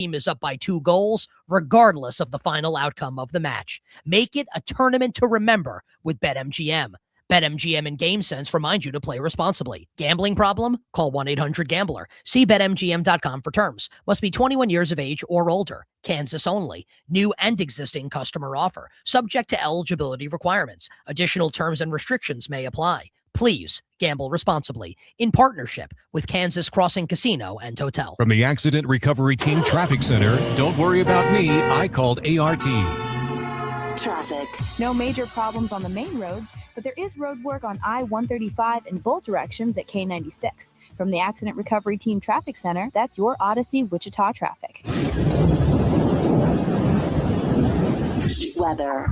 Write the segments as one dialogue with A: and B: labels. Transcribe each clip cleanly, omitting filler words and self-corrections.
A: team is up by 2 goals, regardless of the final outcome of the match. Make it a tournament to remember with BetMGM. BetMGM and GameSense remind you to play responsibly. Gambling problem? Call 1-800-GAMBLER. See BetMGM.com for terms. Must be 21 years of age or older. Kansas only. New and existing customer offer. Subject to eligibility requirements. Additional terms and restrictions may apply. Please gamble responsibly. In partnership with Kansas Crossing Casino and Hotel.
B: From the Accident Recovery Team Traffic Center, don't worry about me. I called ART.
C: Traffic. No major problems on the main roads, but there is road work on I-135 in both directions at K96. From the Accident Recovery Team Traffic Center, that's your Odyssey Wichita traffic. Weather.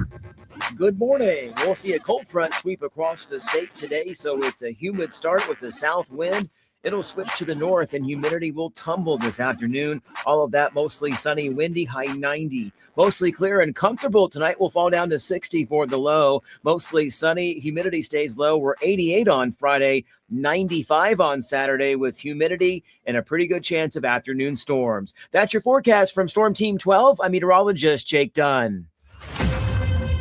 D: Good morning. We'll see a cold front sweep across the state today, so it's a humid start with the south wind. It'll switch to the north, and humidity will tumble this afternoon. All of that mostly sunny, windy, high 90. Mostly clear and comfortable tonight. Will fall down to 60 for the low. Mostly sunny. Humidity stays low. We're 88 on Friday, 95 on Saturday with humidity and a pretty good chance of afternoon storms. That's your forecast from Storm Team 12. I'm meteorologist Jake Dunn.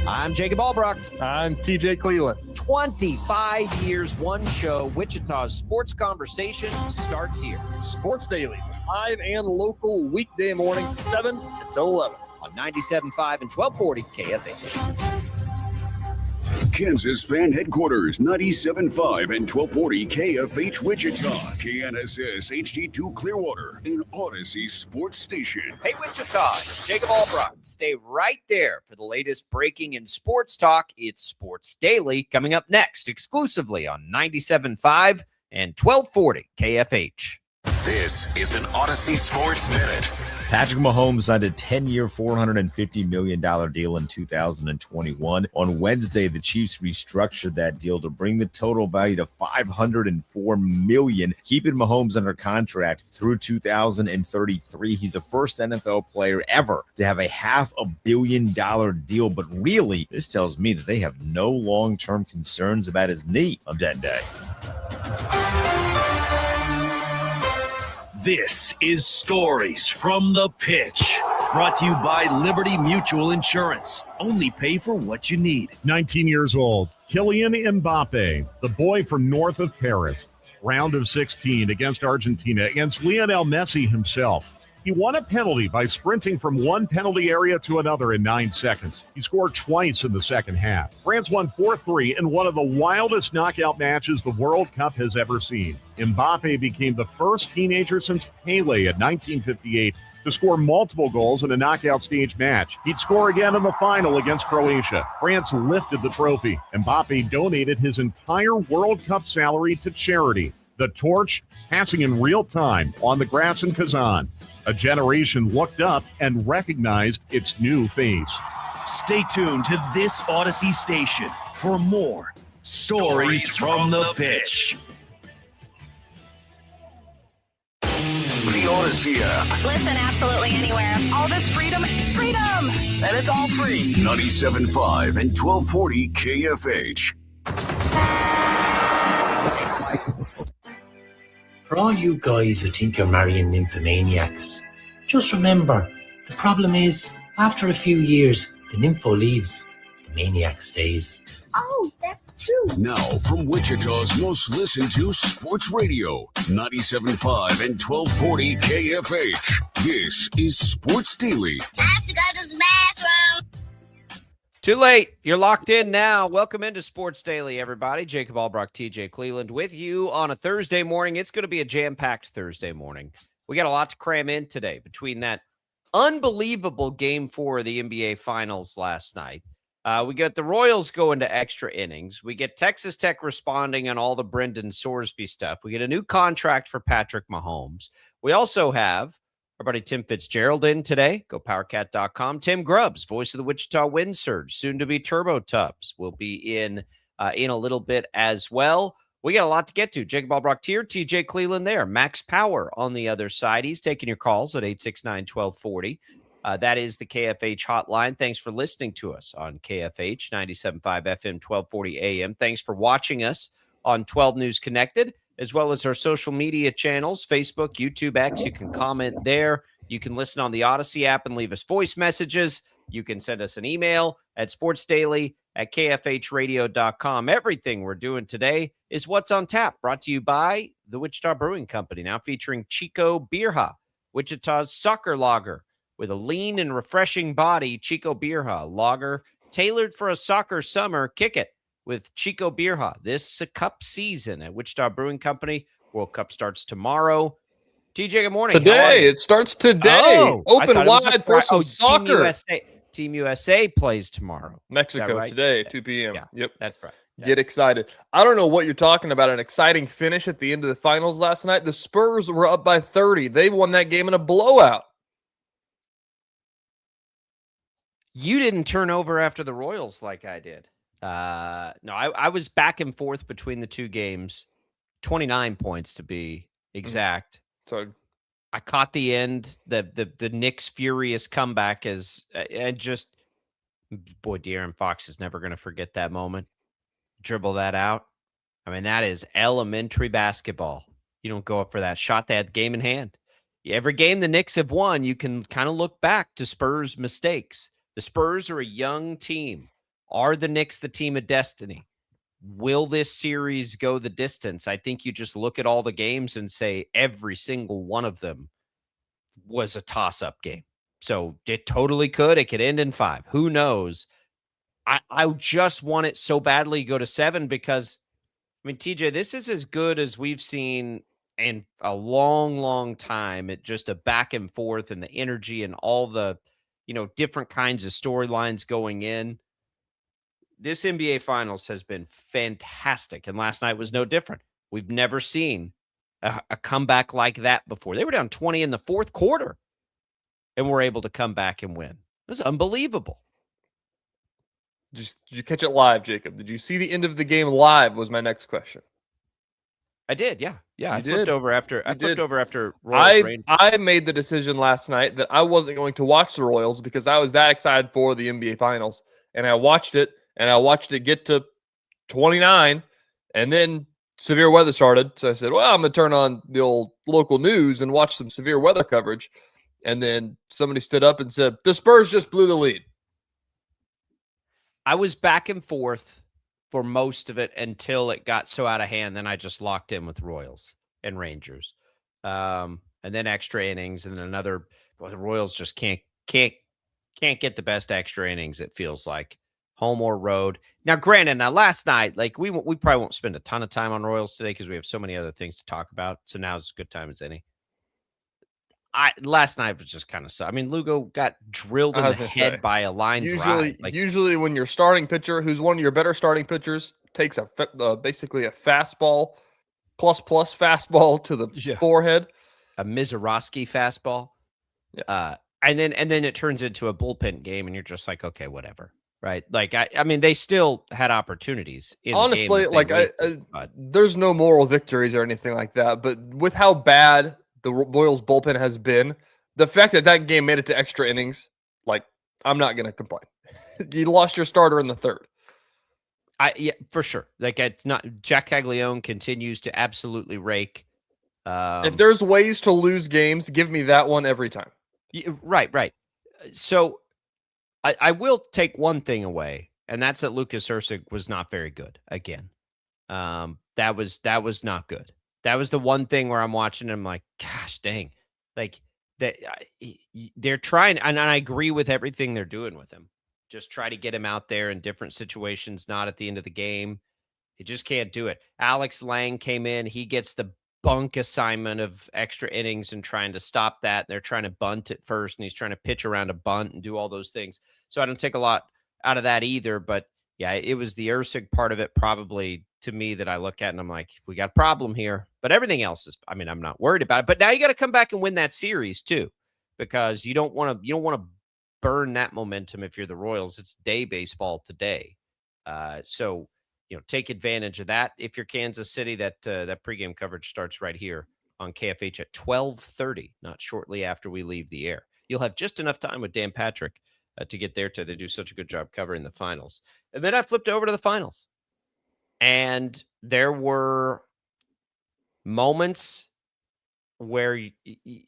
E: I'm Jacob Albrecht.
F: I'm TJ Cleland.
E: 25 years, one show. Wichita's sports conversation starts here.
F: Sports Daily, live and local, weekday morning, 7 until 11.
E: On 97.5 and 1240 KFH.
G: Kansas fan headquarters, 97.5 and 1240 KFH Wichita, KNSS HD2 Clearwater, an Odyssey sports station.
E: Hey Wichita, it's Jacob Albrecht. Stay right there for the latest breaking in sports talk. It's Sports Daily coming up next, exclusively on 97.5 and 1240 KFH.
G: This is an Odyssey Sports Minute.
H: Patrick Mahomes signed a 10-year, $450 million deal in 2021. On Wednesday, the Chiefs restructured that deal to bring the total value to $504 million, keeping Mahomes under contract through 2033. He's the first NFL player ever to have a $500 million deal. But really, this tells me that they have no long-term concerns about his knee on that day.
I: This is Stories from the Pitch, brought to you by Liberty Mutual Insurance. Only pay for what you need.
J: 19 years old, Kylian Mbappe, the boy from north of Paris, round of 16 against Argentina, against Lionel Messi himself. He won a penalty by sprinting from one penalty area to another in 9 seconds. He scored twice in the second half. France won 4-3 in one of the wildest knockout matches the World Cup has ever seen. Mbappe became the first teenager since Pele in 1958 to score multiple goals in a knockout stage match. He'd score again in the final against Croatia. France lifted the trophy. Mbappe donated his entire World Cup salary to charity. The torch passing in real time on the grass in Kazan. A generation looked up and recognized its new face.
I: Stay tuned to this Odyssey station for more Stories from the Pitch.
G: The Odyssey app.
K: Listen absolutely anywhere. All this freedom, freedom! And it's all free.
G: 97.5 and 1240 KFH.
L: For all you guys who think you're marrying nymphomaniacs, just remember, the problem is, after a few years, the nympho leaves, the maniac stays.
G: Oh, that's true. Now, from Wichita's most listened to sports radio, 97.5 and 1240 KFH, this is Sports Daily.
K: I have to go to the bathroom.
E: Too late. You're locked in now. Welcome into Sports Daily, everybody. Jacob Albrecht, TJ Cleland with you on a Thursday morning. It's going to be a jam-packed Thursday morning. We got a lot to cram in today between that unbelievable Game 4 of the NBA Finals last night. We got the Royals going to extra innings. We get Texas Tech responding on all the Brendan Sorsby stuff. We get a new contract for Patrick Mahomes. We also have our buddy Tim Fitzgerald in today. Go powercat.com. Tim Grubbs, voice of the Wichita Wind Surge, soon to be Turbo Tubs, will be in a little bit as well. We got a lot to get to. Jacob Albrecht here, TJ Cleland there. Max Power on the other side. He's taking your calls at 869-1240. That is the KFH hotline. Thanks for listening to us on KFH 97.5 FM 1240 AM. Thanks for watching us on 12 News Connected, as well as our social media channels, Facebook, YouTube, X. You can comment there. You can listen on the Odyssey app and leave us voice messages. You can send us an email at sportsdaily@kfhradio.com. Everything we're doing today is What's on Tap, brought to you by the Wichita Brewing Company, now featuring Chico Beerha, Wichita's soccer lager. With a lean and refreshing body, Chico Beerha lager tailored for a soccer summer. Kick it with Chico Beerha this cup season at Wichita Brewing Company. World Cup starts tomorrow. TJ, good morning.
F: Today. It starts today.
E: Oh,
F: Open wide for some soccer.
E: Team USA plays tomorrow.
F: Mexico
E: right?
F: today, 2 p.m.
E: Yeah,
F: yep.
E: That's right. Yeah.
F: Get excited. I don't know what you're talking about. An exciting finish at the end of the finals last night. The Spurs were up by 30. They won that game in a blowout.
E: You didn't turn over after the Royals like I did. No, I was back and forth between the two games. 29 points to be exact.
F: So
E: I caught the end, the Knicks' furious comeback boy, De'Aaron Fox is never going to forget that moment. Dribble that out. I mean, that is elementary basketball. You don't go up for that shot. They had the game in hand. Every game the Knicks have won, you can kind of look back to Spurs' mistakes. The Spurs are a young team. Are the Knicks the team of destiny? Will this series go the distance? I think you just look at all the games and say every single one of them was a toss-up game. So it totally could. It could end in 5. Who knows? I just want it so badly to go to 7 because, I mean, TJ, this is as good as we've seen in a long, long time. It just a back and forth and the energy and all the, different kinds of storylines going in. This NBA Finals has been fantastic, and last night was no different. We've never seen a comeback like that before. They were down 20 in the fourth quarter, and were able to come back and win. It was unbelievable.
F: did you catch it live, Jacob? Did you see the end of the game live was my next question.
E: I did, yeah. I
F: did.
E: flipped over after Royals Rangers.
F: I made the decision last night that I wasn't going to watch the Royals because I was that excited for the NBA Finals. And I watched it, get to 29, and then severe weather started. So I said, well, I'm going to turn on the old local news and watch some severe weather coverage. And then somebody stood up and said, the Spurs just blew the lead.
E: I was back and forth for most of it until it got so out of hand. Then I just locked in with Royals and Rangers. And then extra innings and then another. Well, the Royals just can't get the best extra innings, it feels like, home or road. Now, granted, last night, like we probably won't spend a ton of time on Royals today because we have so many other things to talk about. So now is as good time as any. Last night was just kind of. I mean, Lugo got drilled in the head by a line drive.
F: Usually, when your starting pitcher, who's one of your better starting pitchers, takes basically a fastball plus fastball to the forehead,
E: a Mizorowski fastball, and then it turns into a bullpen game, and you're just like, okay, whatever, right? Like, I mean, they still had opportunities.
F: Honestly, there's no moral victories or anything like that, but with how bad the Royals bullpen has been, the fact that game made it to extra innings, like, I'm not going to complain. You lost your starter in the third.
E: Yeah, for sure. Like, it's not. Jack Caglione continues to absolutely rake.
F: If there's ways to lose games, give me that one every time.
E: Right. So I will take one thing away, and that's that Lucas Erceg was not very good again. That was not good. That was the one thing where I'm watching and I'm like, gosh, dang. Like, they're trying, and I agree with everything they're doing with him. Just try to get him out there in different situations, not at the end of the game. You just can't do it. Alex Lang came in. He gets the bunk assignment of extra innings and trying to stop that. They're trying to bunt it first, and he's trying to pitch around a bunt and do all those things. So I don't take a lot out of that either. But, yeah, it was the Erceg part of it probably to me that I look at and I'm like, we got a problem here. But everything else is, I mean, I'm not worried about it. But now you got to come back and win that series too, because you don't want to burn that momentum if you're the Royals. It's day baseball today. So, take advantage of that. If you're Kansas City, that pregame coverage starts right here on KFH at 12:30, not shortly after we leave the air. You'll have just enough time with Dan Patrick to get there. They do such a good job covering the finals. And then I flipped over to the finals. And there were moments where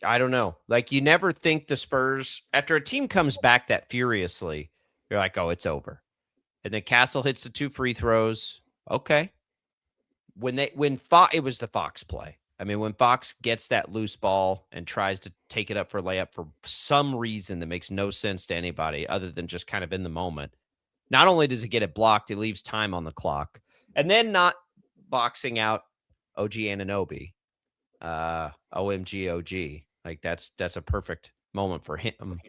E: I don't know. Like, you never think the Spurs, after a team comes back that furiously, you're like, oh, it's over. And then Castle hits the 2 free throws. Okay. It was the Fox play. I mean, when Fox gets that loose ball and tries to take it up for layup for some reason that makes no sense to anybody other than just kind of in the moment, not only does he get it blocked, it leaves time on the clock. And then not boxing out OG Anunoby. OMG OG. Like, that's a perfect moment for him.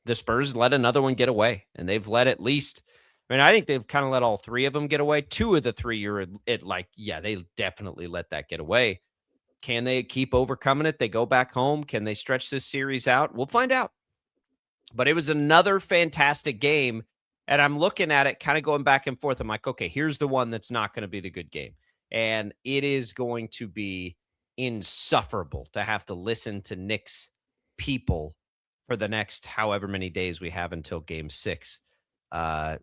E: The Spurs let another one get away, and they've let at least, I mean, I think they've kind of let all 3 of them get away. 2 of the 3 you're they definitely let that get away. Can they keep overcoming it? They go back home. Can they stretch this series out? We'll find out. But it was another fantastic game. And I'm looking at it, kind of going back and forth. I'm like, okay, here's the one that's not going to be the good game. And it is going to be insufferable to have to listen to Knicks people for the next however many days we have until game 5.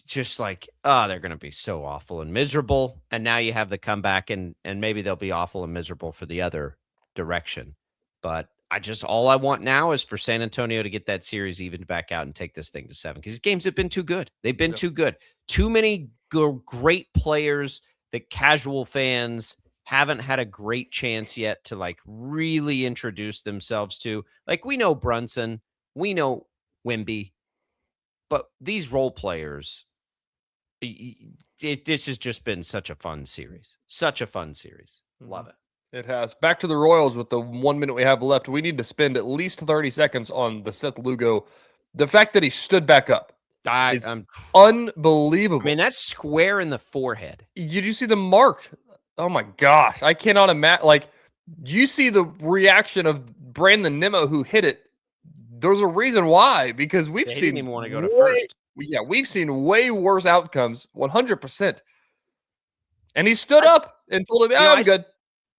E: Just like, oh, they're going to be so awful and miserable. And now you have the comeback, and maybe they'll be awful and miserable for the other direction. But all I want now is for San Antonio to get that series evened back out and take this thing to 7, because these games have been too good. They've been too good. Too many great players that casual fans haven't had a great chance yet to like really introduce themselves to. Like, we know Brunson, we know Wemby, but these role players, this has just been such a fun series. Such a fun series. Love it.
F: It has. Back to the Royals with the 1 minute we have left. We need to spend at least 30 seconds on the Seth Lugo. The fact that he stood back up is unbelievable.
E: I mean, that's square in the forehead.
F: Did you see the mark? Oh my gosh. I cannot imagine. Like, you see the reaction of Brandon Nimmo who hit it. There's a reason why, because we've seen
E: didn't even want to go to first.
F: Yeah, we've seen way worse outcomes, 100%. And he stood up and told him, I'm good.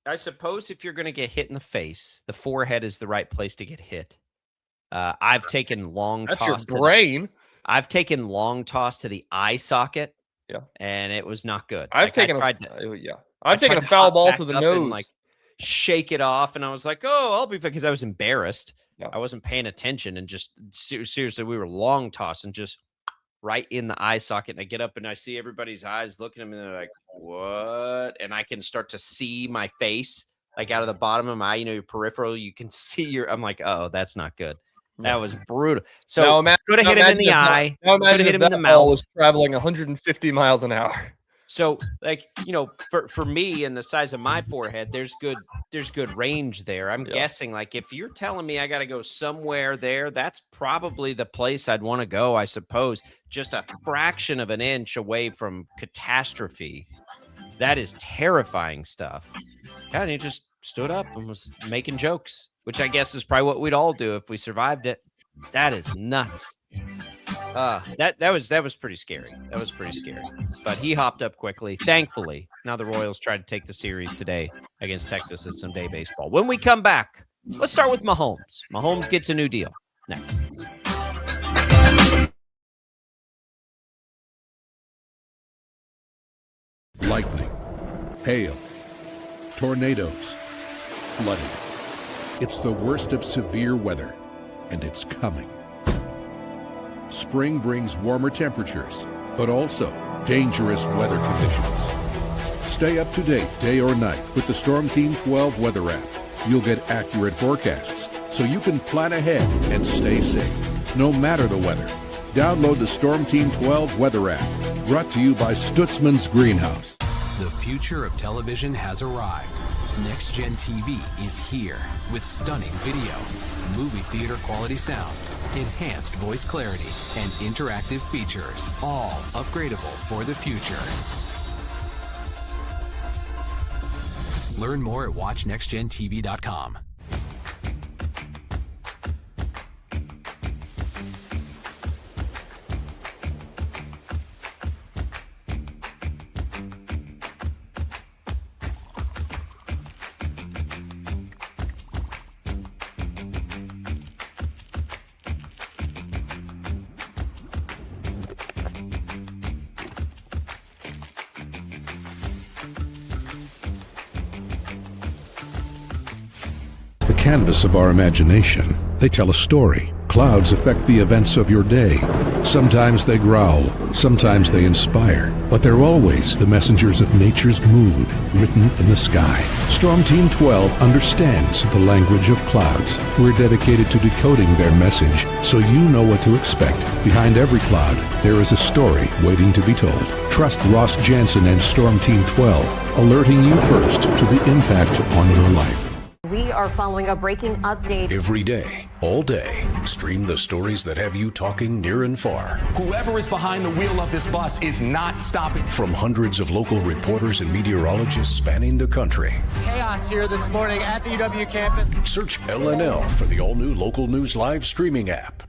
E: I suppose if you're going to get hit in the face, the forehead is the right place to get hit. I've taken long toss.
F: That's your brain.
E: I've taken long toss to the eye socket. Yeah, and it was not good.
F: I've taken a foul ball to the nose,
E: and shake it off, and I was like, "Oh, I'll be fine," because I was embarrassed. Yeah. I wasn't paying attention, and just seriously, we were long tossing just right in the eye socket. And I get up and I see everybody's eyes looking at me, and they're like, "What?" And I can start to see my face, like out of the bottom of my eye, your peripheral. You can see I'm like, "Oh, that's not good." That was brutal. So could have hit him in the eye. Could have hit him in the mouth.
F: Was traveling 150 miles an hour.
E: So, for me and the size of my forehead, there's good range there. I'm guessing, like, if you're telling me I got to go somewhere there, that's probably the place I'd want to go, I suppose. Just a fraction of an inch away from catastrophe. That is terrifying stuff. God, and he just stood up and was making jokes, which I guess is probably what we'd all do if we survived it. That is nuts. That was pretty scary. That was pretty scary. But he hopped up quickly. Thankfully, now the Royals try to take the series today against Texas at some day baseball. When we come back, let's start with Mahomes. Mahomes gets a new deal. Next.
M: Lightning, hail, tornadoes, flooding. It's the worst of severe weather, and it's coming. Spring brings warmer temperatures, but also dangerous weather conditions. Stay up to date day or night with the Storm Team 12 weather app. You'll get accurate forecasts, so you can plan ahead and stay safe, no matter the weather. Download the Storm Team 12 weather app, brought to you by Stutzman's Greenhouse.
N: The future of television has arrived. Next Gen TV is here with stunning video, movie theater quality sound, enhanced voice clarity, and interactive features, all upgradable for the future. Learn more at watchnextgentv.com.
M: canvas of our imagination. They tell a story. Clouds affect the events of your day. Sometimes they growl, sometimes they inspire, but they're always the messengers of nature's mood written in the sky. Storm Team 12 understands the language of clouds. We're dedicated to decoding their message so you know what to expect. Behind every cloud, there is a story waiting to be told. Trust Ross Jansen and Storm Team 12, alerting you first to the impact on your life.
O: We are following a breaking update.
B: Every day, all day, stream the stories that have you talking near and far.
P: Whoever is behind the wheel of this bus is not stopping.
B: From hundreds of local reporters and meteorologists spanning the country.
Q: Chaos here this morning at the UW campus.
B: Search LNL for the all-new Local News Live streaming app.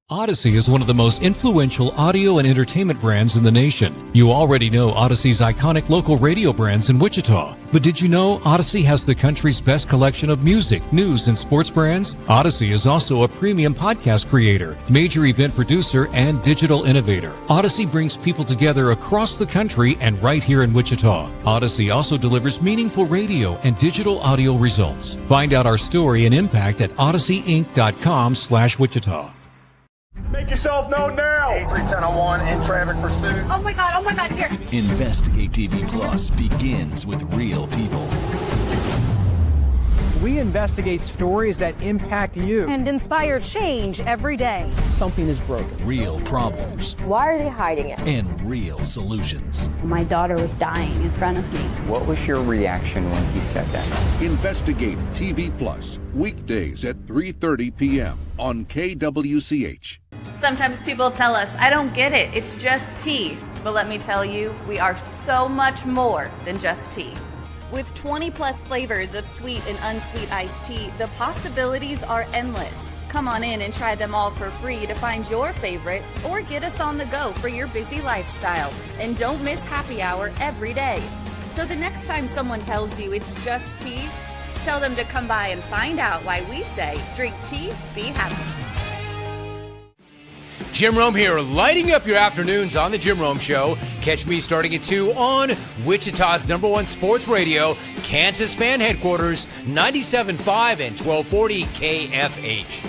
R: Odyssey is one of the most influential audio and entertainment brands in the nation. You already know Odyssey's iconic local radio brands in Wichita. But did you know Odyssey has the country's best collection of music, news, and sports brands? Odyssey is also a premium podcast creator, major event producer, and digital innovator. Odyssey brings people together across the country and right here in Wichita. Odyssey also delivers meaningful radio and digital audio results. Find out our story and impact at odysseyinc.com/Wichita.
P: Make yourself known now.
Q: 310-1 in traffic pursuit.
K: Oh my God, here.
I: Investigate TV Plus begins with real people.
Q: We investigate stories that impact you.
O: And inspire change every day.
Q: Something is broken.
I: Real problems
S: Why are they hiding it?
I: and real solutions.
C: My daughter was dying in front of me.
Q: What was your reaction when he said that?
M: Investigate TV Plus, weekdays at 3:30 p.m. on KWCH.
T: Sometimes people tell us, I don't get it, it's just tea. But let me tell you, we are so much more than just tea. With 20 plus flavors of sweet and unsweet iced tea, the possibilities are endless. Come on in and try them all for free to find your favorite or get us on the go for your busy lifestyle. And don't miss happy hour every day. So the next time someone tells you it's just tea, tell them to come by and find out why we say, drink tea, be happy.
U: Jim Rome here, lighting up your afternoons on The Jim Rome Show. Catch me starting at 2 on Wichita's #1 sports radio, Kansas Fan Headquarters, 97.5 and 1240 KFH.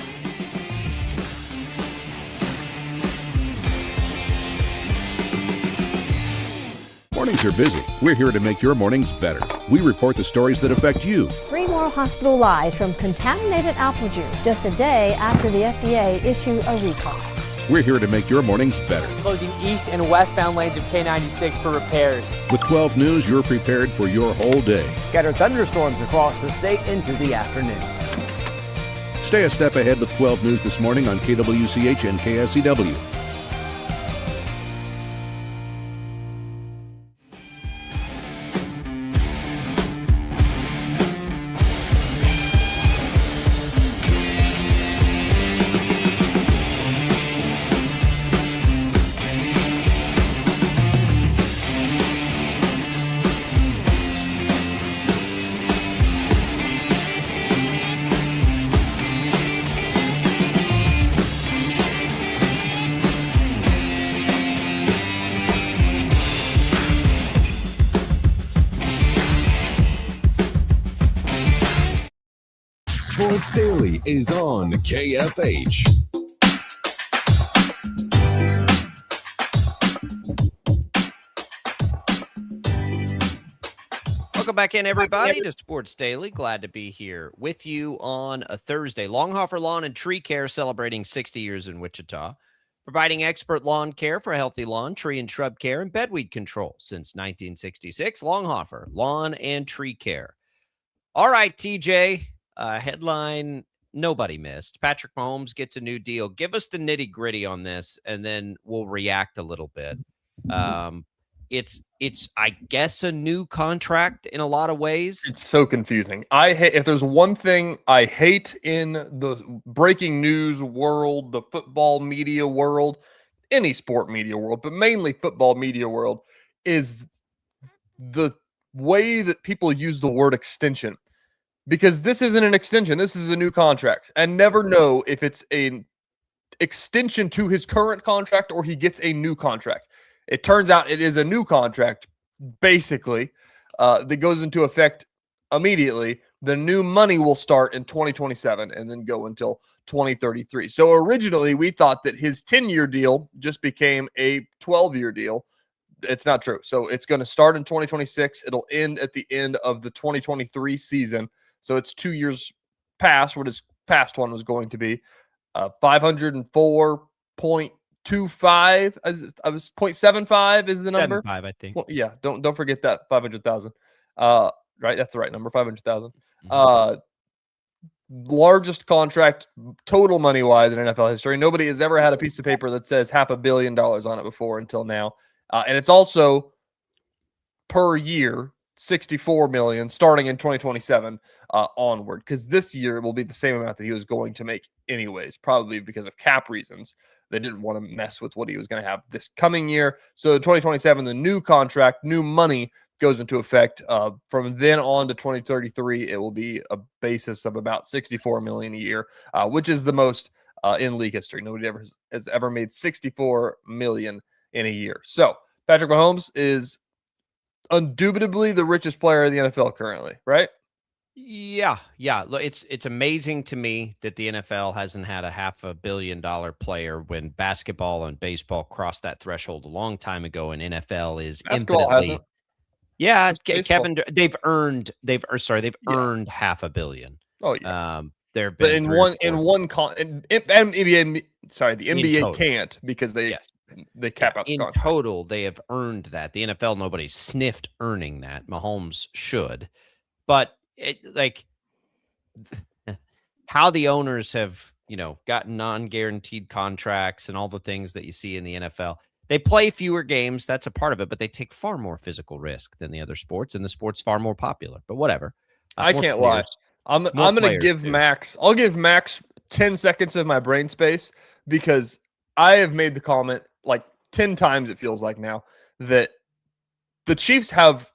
M: Mornings are busy. We're here to make your mornings better. We report the stories that affect you.
V: 3 more hospital lies from contaminated apple juice just a day after the FDA issued a recall.
M: We're here to make your mornings better.
Q: Closing east and westbound lanes of K96 for repairs.
M: With 12 News, you're prepared for your whole day.
Q: Scattered thunderstorms across the state into the afternoon.
M: Stay a step ahead with 12 News this morning on KWCH and KSCW.
G: Sports Daily is on KFH.
E: Welcome back in, everybody, to Sports Daily. Glad to be here with you on a Thursday. Longhofer Lawn and Tree Care celebrating 60 years in Wichita, providing expert lawn care for healthy lawn, tree and shrub care, and bedweed control since 1966. Longhofer Lawn and Tree Care. All right, TJ, headline nobody missed. Patrick Mahomes gets a new deal. Give us the nitty gritty on this, and then we'll react a little bit. It's I guess a new contract in a lot of ways.
F: It's so confusing. I hate, if there's one thing I hate in the breaking news world, the football media world, any sport media world, but mainly football media world, is the way that people use the word extension. Because this isn't an extension, this is a new contract. And never know if it's an extension to his current contract or he gets a new contract. It turns out it is a new contract, basically, that goes into effect immediately The new money will start in 2027 and then go until 2033. So originally we thought that his 10-year deal just became a 12-year deal. It's not true. So it's going to start in 2026. It'll end at the end of the 2023 season. So it's 2 years past what his past one was going to be. 504.25 I was 0.75 is the number.
E: 75, I think.
F: Well, yeah, don't forget that 500,000. Right, that's the right number, 500,000. Largest contract total money wise in NFL history. Nobody has ever had a piece of paper that says $500 million on it before until now. And it's also per year 64 million starting in 2027 onward, because this year will be the same amount that he was going to make anyways, probably because of cap reasons. They didn't want to mess with what he was going to have this coming year. So 2027, the new contract, new money goes into effect. From then on to 2033, it will be a basis of about 64 million a year, which is the most in league history. Nobody has ever made 64 million in a year. So Patrick Mahomes is undoubtedly the richest player in the NFL currently, right?
E: Yeah. Look, it's amazing to me that the NFL hasn't had a $500 million player when basketball and baseball crossed that threshold a long time ago, and NFL is
F: Basketball
E: infinitely.
F: hasn't.
E: Yeah,
F: Just
E: Kevin, they've earned earned $500 million.
F: Oh yeah.
E: There have
F: But
E: been
F: the NBA
E: total.
F: can't because they cap out the
E: in
F: contract.
E: total, they have earned that. The NFL, nobody's sniffed earning that. Mahomes should, but how the owners have, gotten non-guaranteed contracts and all the things that you see in the NFL. They play fewer games. That's a part of it, but they take far more physical risk than the other sports, and the sport's far more popular. But whatever.
F: I can't lie. I'm going to give Max. I'll give Max 10 seconds of my brain space, because I have made the comment like 10 times, it feels like now, that the Chiefs have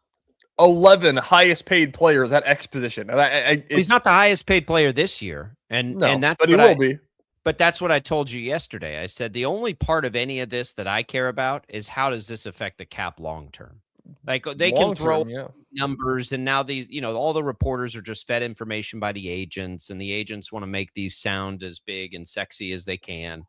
F: 11 highest paid players at X position. And
E: he's not the highest paid player this year. And that's
F: but he will be.
E: But that's what I told you yesterday. I said the only part of any of this that I care about is how does this affect the cap long term? Like they can throw numbers, and now these, all the reporters are just fed information by the agents, and the agents want to make these sound as big and sexy as they can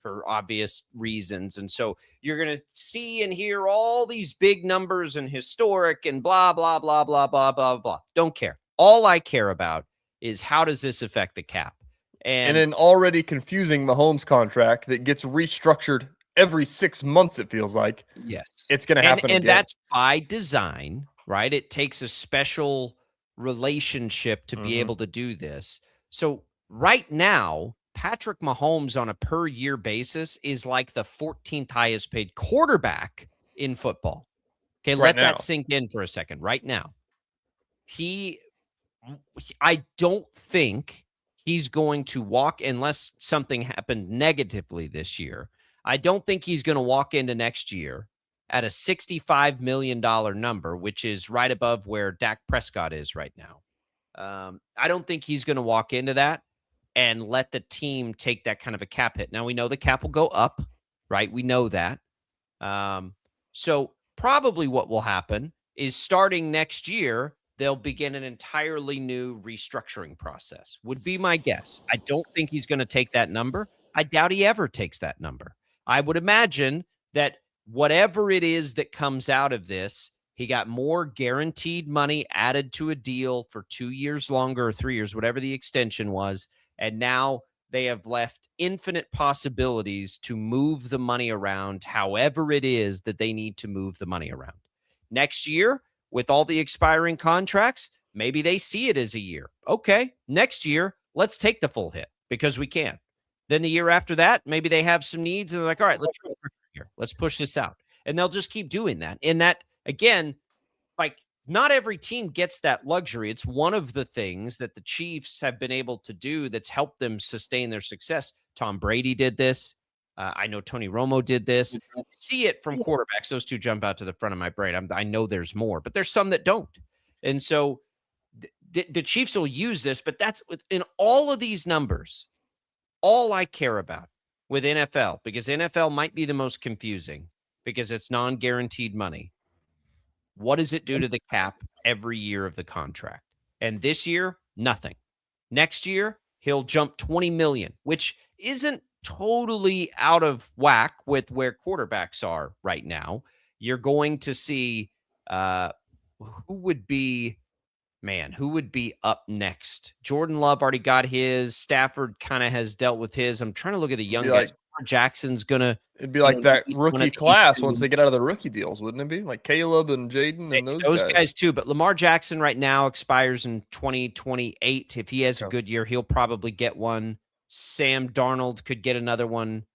E: for obvious reasons. And so you're going to see and hear all these big numbers and historic and blah, blah, blah, blah, blah, blah, blah. Don't care. All I care about is how does this affect the cap? And
F: an already confusing Mahomes contract that gets restructured every 6 months, it feels like.
E: Yes.
F: It's going to happen
E: and
F: again.
E: that's by design, right? It takes a special relationship to be able to do this. So right now, Patrick Mahomes on a per year basis is like the 14th highest paid quarterback in football. Okay, let that sink in for a second. Right now, I don't think he's going to walk, unless something happened negatively this year. I don't think he's going to walk into next year at a $65 million number, which is right above where Dak Prescott is right now. I don't think he's going to walk into that and let the team take that kind of a cap hit. Now, we know the cap will go up, right? We know that. So probably what will happen is starting next year, they'll begin an entirely new restructuring process, would be my guess. I don't think he's going to take that number. I doubt he ever takes that number. I would imagine that whatever it is that comes out of this, he got more guaranteed money added to a deal for 2 years longer or 3 years, whatever the extension was. And now they have left infinite possibilities to move the money around however it is that they need to move the money around. Next year, with all the expiring contracts, maybe they see it as a year. Okay, next year, let's take the full hit because we can. Then the year after that, maybe they have some needs and they're like, all right, let's push this out. And they'll just keep doing that. And that, again, like not every team gets that luxury. It's one of the things that the Chiefs have been able to do that's helped them sustain their success. Tom Brady did this. I know Tony Romo did this. See it from quarterbacks. Those two jump out to the front of my brain. I know there's more, but there's some that don't. And so the Chiefs will use this, but that's in all of these numbers, all I care about with NFL, because NFL might be the most confusing because it's non-guaranteed money. What does it do to the cap every year of the contract? And this year, Nothing. Next year, he'll jump 20 million, which isn't totally out of whack with where quarterbacks are right now. You're going to see who would be up next? Jordan Love already got his. Stafford kind of has dealt with his. I'm trying to look at the young guys. Jackson's gonna.
F: It'd be like that rookie class once they get out of the rookie deals, wouldn't it be? Like Caleb and Jaden and those
E: guys too. But Lamar Jackson right now expires in 2028. If he has a good year, he'll probably get one. Sam Darnold could get another one.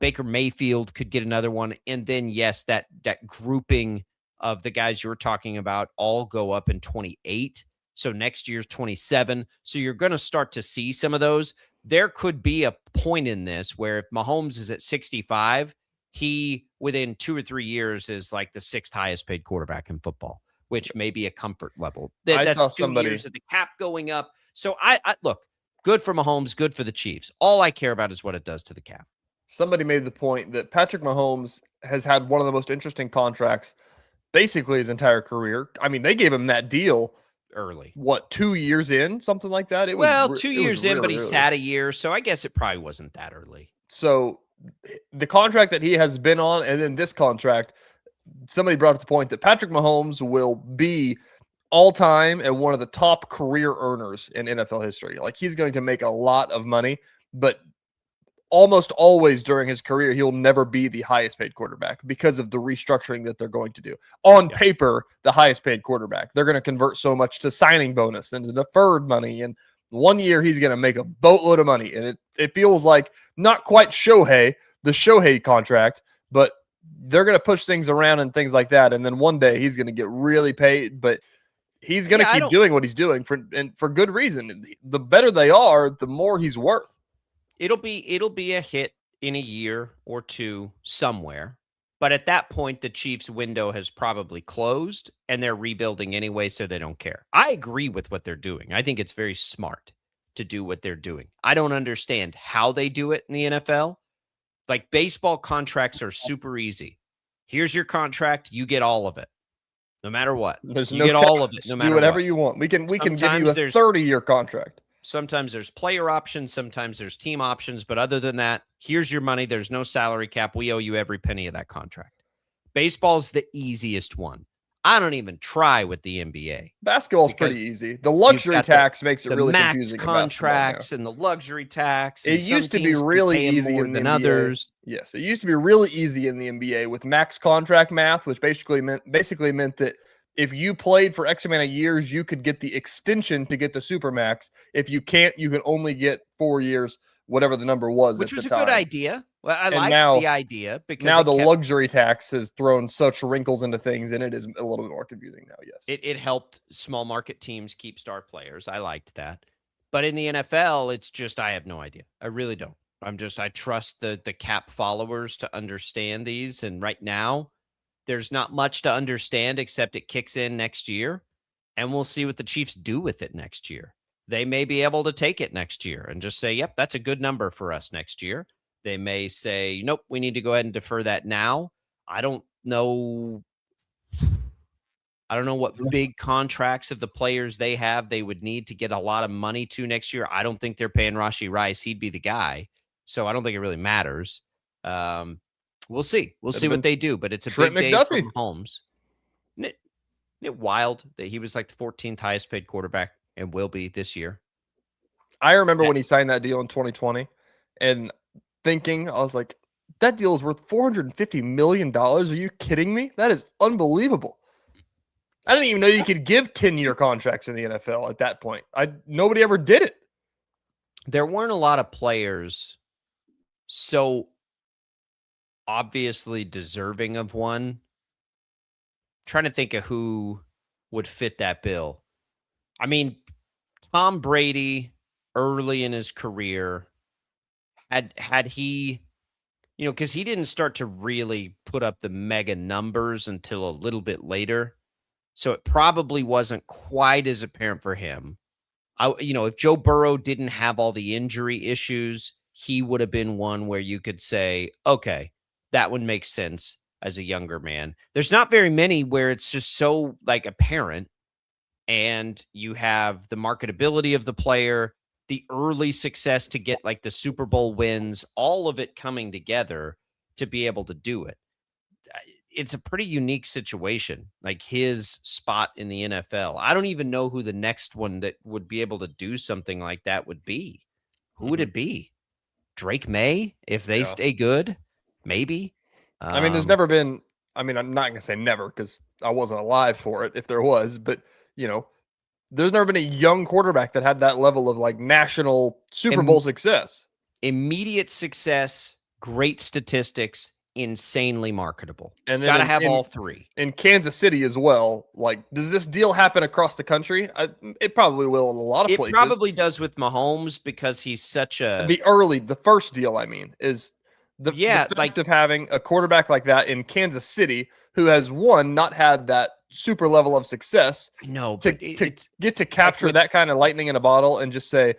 E: Baker Mayfield could get another one. And then, yes, that grouping of the guys you were talking about all go up in 28. So next year's 27. So you're going to start to see some of those. There could be a point in this where if Mahomes is at 65, he within 2 or 3 years is like the 6th highest paid quarterback in football, which may be a comfort level. That's
F: saw
E: 2 years of the cap going up. So I look, good for Mahomes, good for the Chiefs. All I care about is what it does to the cap.
F: Somebody made the point that Patrick Mahomes has had one of the most interesting contracts basically his entire career. I mean, they gave him that deal
E: early.
F: What, 2 years in? Something like that?
E: 2 years in, but he sat a year, so I guess it probably wasn't that early.
F: So the contract that he has been on, and then this contract, somebody brought up the point that Patrick Mahomes will be all-time and one of the top career earners in NFL history. Like, he's going to make a lot of money, but almost always during his career, he'll never be the highest paid quarterback because of the restructuring that they're going to do. On paper, the highest paid quarterback. They're going to convert so much to signing bonus and to deferred money. And 1 year, he's going to make a boatload of money. And it feels like not quite the Shohei contract, but they're going to push things around and things like that. And then one day he's going to get really paid, but he's going to keep doing what he's doing for good reason. The better they are, the more he's worth.
E: It'll be a hit in a year or two somewhere. But at that point, the Chiefs' window has probably closed and they're rebuilding anyway, so they don't care. I agree with what they're doing. I think it's very smart to do what they're doing. I don't understand how they do it in the NFL. Like, baseball contracts are super easy. Here's your contract. You get all of it, no matter what. You get all of it, no matter what.
F: Do whatever you want. We can give you a 30-year contract.
E: Sometimes there's player options. Sometimes there's team options. But other than that, here's your money. There's no salary cap. We owe you every penny of that contract. Baseball's the easiest one. I don't even try with the NBA.
F: Basketball's pretty easy. The luxury tax makes it really confusing.
E: The contracts and the luxury tax.
F: It used to be really easy in the NBA. Others. Yes, it used to be really easy in the NBA with max contract math, which basically meant that if you played for X amount of years, you could get the extension to get the Supermax. If you can't, you can only get 4 years, whatever the number was.
E: Which was
F: a
E: good idea. Well, I liked the idea because
F: now the luxury tax has thrown such wrinkles into things, and it is a little bit more confusing now. Yes,
E: it helped small market teams keep star players. I liked that, but in the NFL, it's just I have no idea. I really don't. I trust the cap followers to understand these, and right now, there's not much to understand except it kicks in next year, and we'll see what the Chiefs do with it next year. They may be able to take it next year and just say, yep, that's a good number for us next year. They may say, nope, we need to go ahead and defer that now. I don't know what big contracts of the players they have they would need to get a lot of money to next year. I don't think they're paying Rashee Rice. He'd be the guy. So I don't think it really matters. We'll see. We'll see what they do, but it's a big day for Mahomes. Isn't it wild that he was like the 14th highest paid quarterback and will be this year?
F: I remember when he signed that deal in 2020 and thinking, I was like, that deal is worth $450 million. Are you kidding me? That is unbelievable. I didn't even know you could give 10-year contracts in the NFL at that point. Nobody ever did it.
E: There weren't a lot of players so obviously deserving of one. I'm trying to think of who would fit that bill. I mean, Tom Brady early in his career had he, because he didn't start to really put up the mega numbers until a little bit later. So it probably wasn't quite as apparent for him. If Joe Burrow didn't have all the injury issues, he would have been one where you could say, okay, that would make sense as a younger man. There's not very many where it's just so like apparent. and you have the marketability of the player, the early success to get like the Super Bowl wins, all of it coming together to be able to do it. It's a pretty unique situation, like his spot in the NFL. I don't even know who the next one that would be able to do something like that would be. Who would it be? Drake May, if they stay good, maybe.
F: I mean, there's never been, I mean, I'm not going to say never because I wasn't alive for it if there was, but, you know, there's never been a young quarterback that had that level of like national Super Bowl success.
E: Immediate success, great statistics, insanely marketable.
F: And
E: got to
F: then
E: have all three.
F: In Kansas City as well. Like, does this deal happen across the country? It probably will in a lot of places.
E: It probably does with Mahomes because he's such a
F: the first deal. I mean, is the fact of having a quarterback like that in Kansas City who has not had that super level of success.
E: No,
F: to get to capture that kind of lightning in a bottle and just say,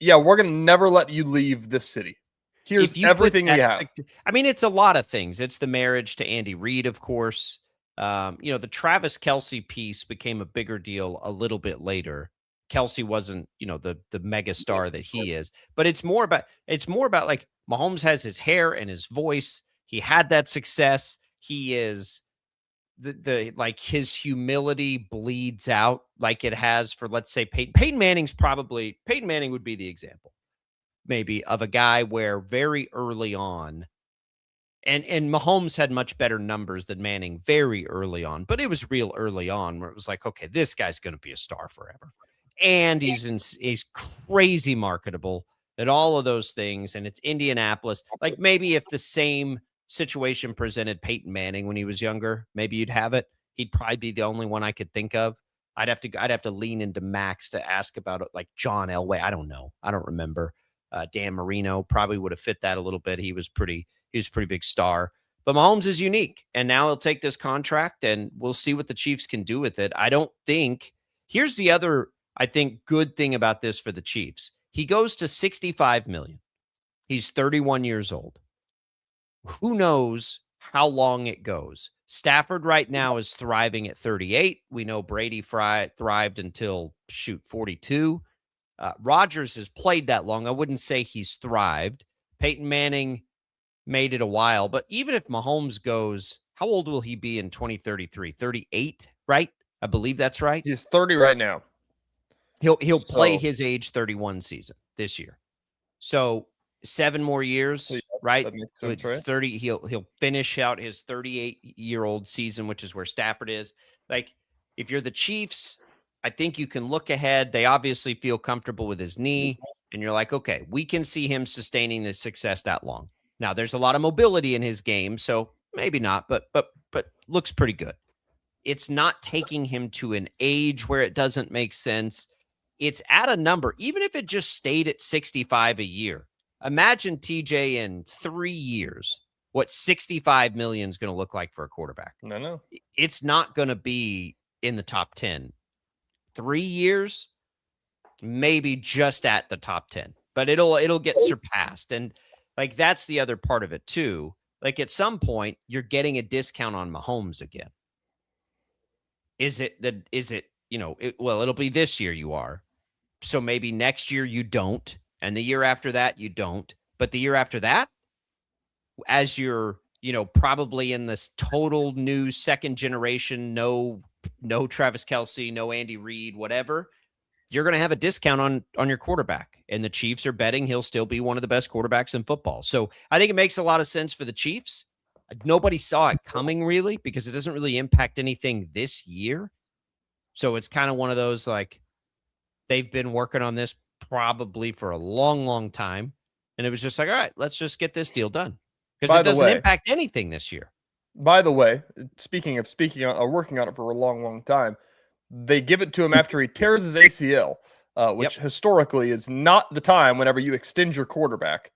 F: yeah, we're going to never let you leave this city. Here's everything we have.
E: I mean, it's a lot of things. It's the marriage to Andy Reid, of course. The Travis Kelce piece became a bigger deal a little bit later. Kelce wasn't, the mega star that he is, but it's more about like Mahomes has his hair and his voice. He had that success. He is the like his humility bleeds out like it has for, let's say, Peyton. Peyton Manning would be the example maybe of a guy where very early on, and Mahomes had much better numbers than Manning very early on, but it was real early on where it was like, okay, this guy's going to be a star forever. And he's crazy marketable and all of those things. And it's Indianapolis. Like maybe if the same situation presented Peyton Manning when he was younger, maybe you'd have it. He'd probably be the only one I could think of. I'd have to lean into Max to ask about it, like John Elway. I don't know. I don't remember. Dan Marino probably would have fit that a little bit. He was a pretty big star. But Mahomes is unique, and now he'll take this contract, and we'll see what the Chiefs can do with it. I don't think – here's the other, I think, good thing about this for the Chiefs. He goes to $65 million. He's 31 years old. Who knows how long it goes? Stafford right now is thriving at 38. We know Brady thrived until, 42. Rodgers has played that long. I wouldn't say he's thrived. Peyton Manning made it a while. But even if Mahomes goes, how old will he be in 2033? 38, right? I believe that's right.
F: He's 30 right now.
E: He'll play his age 31 season this year. So 7 more years, right?
F: So it's right.
E: 30. He'll finish out his 38-year-old season, which is where Stafford is. Like, if you're the Chiefs, I think you can look ahead. They obviously feel comfortable with his knee, and you're like, okay, we can see him sustaining the success that long. Now, there's a lot of mobility in his game, so maybe not, but looks pretty good. It's not taking him to an age where it doesn't make sense. It's at a number, even if it just stayed at 65 a year. Imagine TJ in 3 years, what 65 million is going to look like for a quarterback.
F: I know.
E: It's not going to be in the top 10. 3 years, maybe just at the top 10, but it'll get surpassed. And like, that's the other part of it too. Like, at some point you're getting a discount on Mahomes again. It'll be this year you are. So maybe next year you don't. And the year after that, you don't. But the year after that, as you're, probably in this total new second generation, no Travis Kelce, no Andy Reid, whatever, you're going to have a discount on your quarterback. And the Chiefs are betting he'll still be one of the best quarterbacks in football. So I think it makes a lot of sense for the Chiefs. Nobody saw it coming, really, because it doesn't really impact anything this year. So it's kind of one of those, like, they've been working on this probably for a long, long time. And it was just like, all right, let's just get this deal done. Because it doesn't impact anything this year.
F: By the way, speaking of working on it for a long, long time, they give it to him after he tears his ACL, which historically is not the time whenever you extend your quarterback.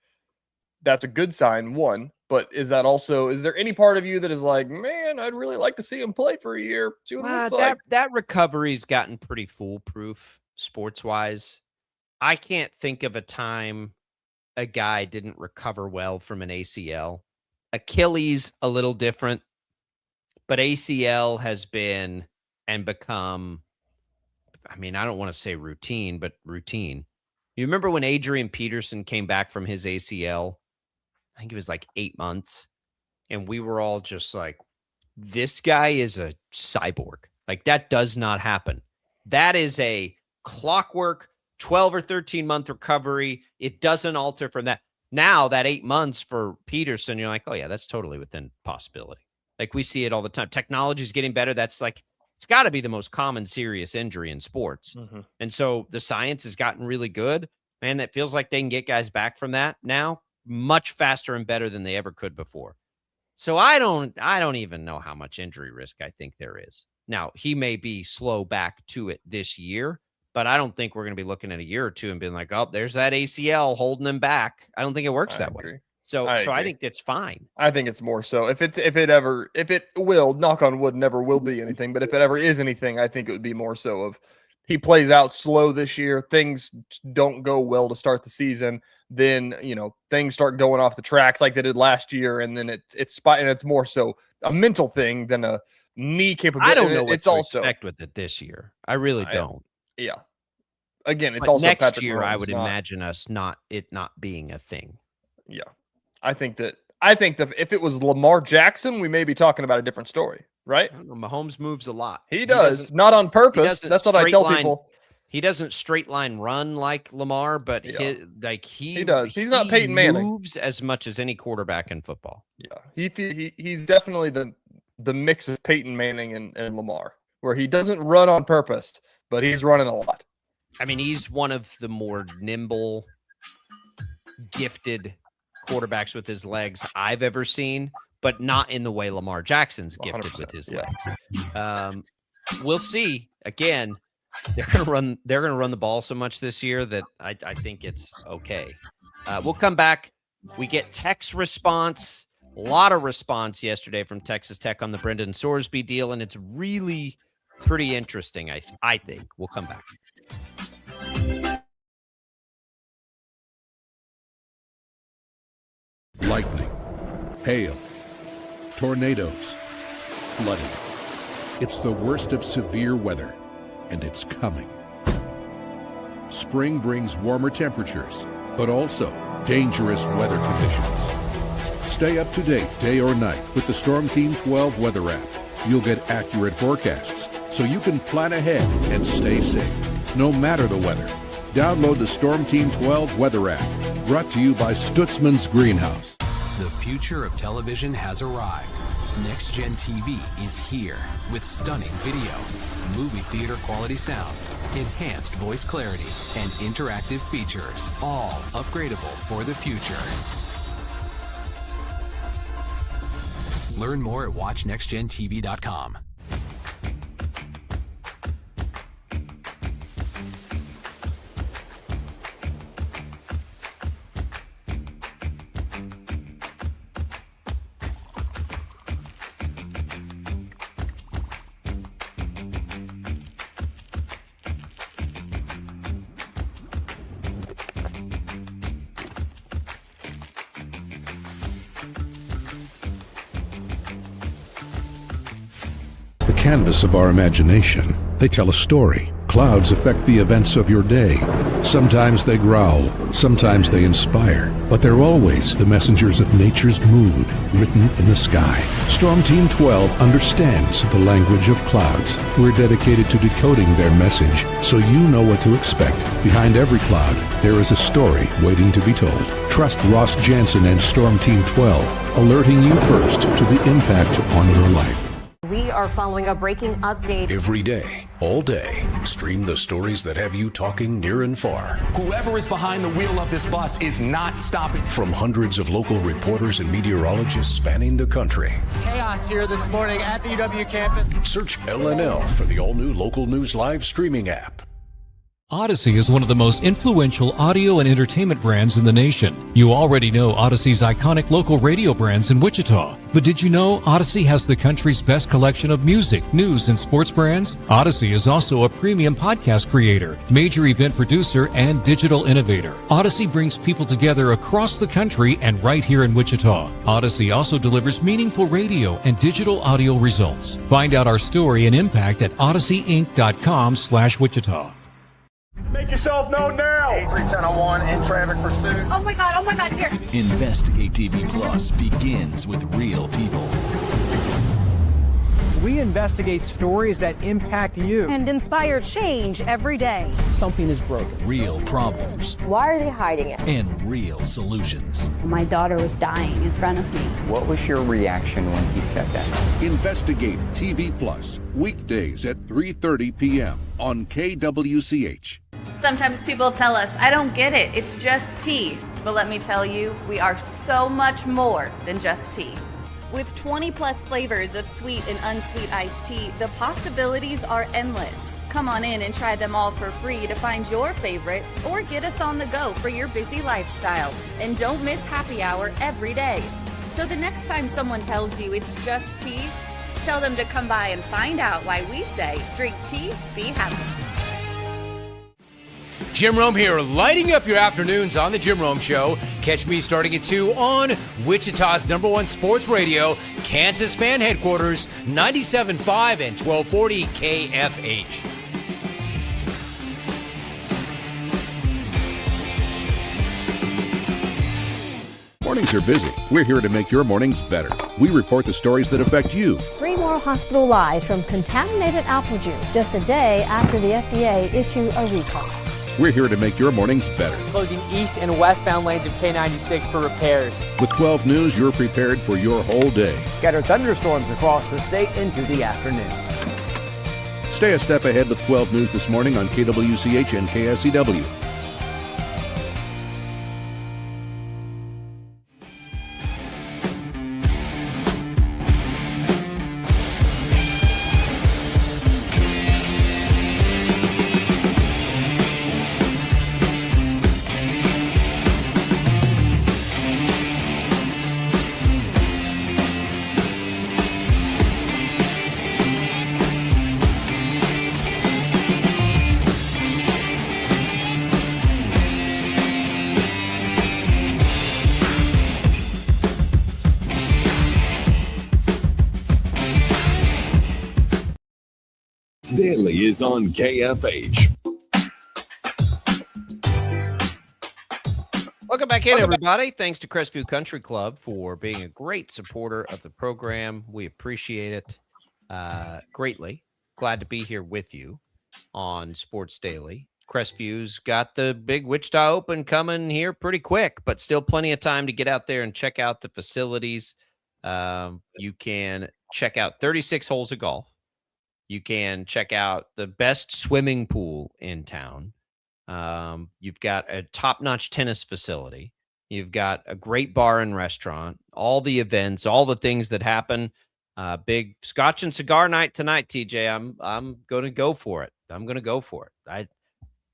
F: That's a good sign, one. But is there any part of you that is like, man, I'd really like to see him play for a year? See what it looks like.
E: That recovery's gotten pretty foolproof sports-wise. I can't think of a time a guy didn't recover well from an ACL. Achilles, a little different, but ACL has been and become I mean, I don't want to say routine, but routine. You remember when Adrian Peterson came back from his ACL? I think it was like 8 months. And we were all just like, this guy is a cyborg. Like, that does not happen. That is a clockwork 12 or 13 month recovery. It doesn't alter from that. Now that 8 months for Peterson, you're like, oh yeah, that's totally within possibility. Like, we see it all the time. Technology is getting better. That's like, it's got to be the most common serious injury in sports.
F: Mm-hmm.
E: And so the science has gotten really good. Man, it feels like they can get guys back from that now much faster and better than they ever could before. So I don't even know how much injury risk I think there is. Now, he may be slow back to it this year, but I don't think we're going to be looking at a year or two and being like, oh, there's that ACL holding him back. I don't think it works that way. So I think that's fine.
F: I think it's more so if it will, knock on wood, never will be anything. But if it ever is anything, I think it would be more so of he plays out slow this year. Things don't go well to start the season. Then, things start going off the tracks like they did last year. And then it's more so a mental thing than a knee capability.
E: I don't know what to expect with it this year. I really don't.
F: Yeah. Again, it's
E: but
F: also
E: next
F: Patrick
E: year.
F: Mahomes,
E: I would imagine us not being a thing.
F: Yeah. I think that if it was Lamar Jackson, we may be talking about a different story, right?
E: I don't know, Mahomes moves a lot.
F: He does, not on purpose. That's what I tell people.
E: He doesn't straight line run like Lamar, but he
F: does. He's not Peyton Manning.
E: Moves as much as any quarterback in football.
F: Yeah, he's definitely the mix of Peyton Manning and Lamar, where he doesn't run on purpose, but he's running a lot.
E: I mean, he's one of the more nimble, gifted quarterbacks with his legs I've ever seen, but not in the way Lamar Jackson's gifted with his legs. We'll see. Again, they're gonna run the ball so much this year that I think it's okay. We'll come back. We get text response, a lot of response yesterday from Texas Tech on the Brendan Sorsby deal, and it's really pretty interesting. I think we'll come back.
M: Lightning, hail, tornadoes, flooding. It's the worst of severe weather, and it's coming. Spring brings warmer temperatures, but also dangerous weather conditions. Stay up to date day or night with the Storm Team 12 weather app. You'll get accurate forecasts, so you can plan ahead and stay safe, no matter the weather. Download the Storm Team 12 weather app, brought to you by Stutzman's Greenhouse.
N: The future of television has arrived. Next Gen TV is here with stunning video, movie theater quality sound, enhanced voice clarity, and interactive features, all upgradable for the future. Learn more at watchnextgentv.com.
M: Canvas of our imagination. They tell a story. Clouds affect the events of your day. Sometimes they growl, sometimes they inspire, but they're always the messengers of nature's mood written in the sky. Storm Team 12 understands the language of clouds. We're dedicated to decoding their message so you know what to expect. Behind every cloud, there is a story waiting to be told. Trust Ross Jansen and Storm Team 12, alerting you first to the impact on your life.
O: We are following a breaking update.
G: Every day, all day, stream the stories that have you talking near and far.
P: Whoever is behind the wheel of this bus is not stopping.
G: From hundreds of local reporters and meteorologists spanning the country.
Q: Chaos here this morning at the UW campus.
G: Search LNL for the all-new Local News Live streaming app.
R: Odyssey is one of the most influential audio and entertainment brands in the nation. You already know Odyssey's iconic local radio brands in Wichita. But did you know Odyssey has the country's best collection of music, news, and sports brands? Odyssey is also a premium podcast creator, major event producer, and digital innovator. Odyssey brings people together across the country and right here in Wichita. Odyssey also delivers meaningful radio and digital audio results. Find out our story and impact at odysseyinc.com/Wichita.
A: Make yourself known now. 831001 in traffic pursuit.
K: Oh my God, here.
S: Investigate TV Plus begins with real people.
W: We investigate stories that impact you
V: and inspire change every day.
W: Something is broken.
S: Real problems.
V: Why are they hiding it?
S: And real solutions.
V: My daughter was dying in front of me.
X: What was your reaction when he said that?
M: Investigate TV Plus, weekdays at 3:30 p.m. on KWCH.
T: Sometimes people tell us, I don't get it, it's just tea. But let me tell you, we are so much more than just tea. With 20 plus flavors of sweet and unsweet iced tea, the possibilities are endless. Come on in and try them all for free to find your favorite or get us on the go for your busy lifestyle. And don't miss happy hour every day. So the next time someone tells you it's just tea, tell them to come by and find out why we say drink tea, be happy.
U: Jim Rome here, lighting up your afternoons on The Jim Rome Show. Catch me starting at 2 on Wichita's #1 sports radio, Kansas Fan Headquarters, 97.5 and 1240 KFH.
M: Mornings are busy. We're here to make your mornings better. We report the stories that affect you.
V: 3 more hospitalized from contaminated apple juice just a day after the FDA issued a recall.
M: We're here to make your mornings better.
Q: Closing east and westbound lanes of K96 for repairs.
M: With 12 News, you're prepared for your whole day.
D: Scattered thunderstorms across the state into the afternoon.
M: Stay a step ahead with 12 News this morning on KWCH and KSCW.
G: Daily is on KFH.
E: Welcome back in, everybody. Thanks to Crestview Country Club for being a great supporter of the program. We appreciate it greatly. Glad to be here with you on Sports Daily. Crestview's got the big Wichita Open coming here pretty quick, but still plenty of time to get out there and check out the facilities. You can check out 36 holes of golf. You can check out the best swimming pool in town. You've got a top-notch tennis facility. You've got a great bar and restaurant, all the events, all the things that happen. Big Scotch and cigar night tonight, TJ. I'm going to go for it. I'm going to go for it.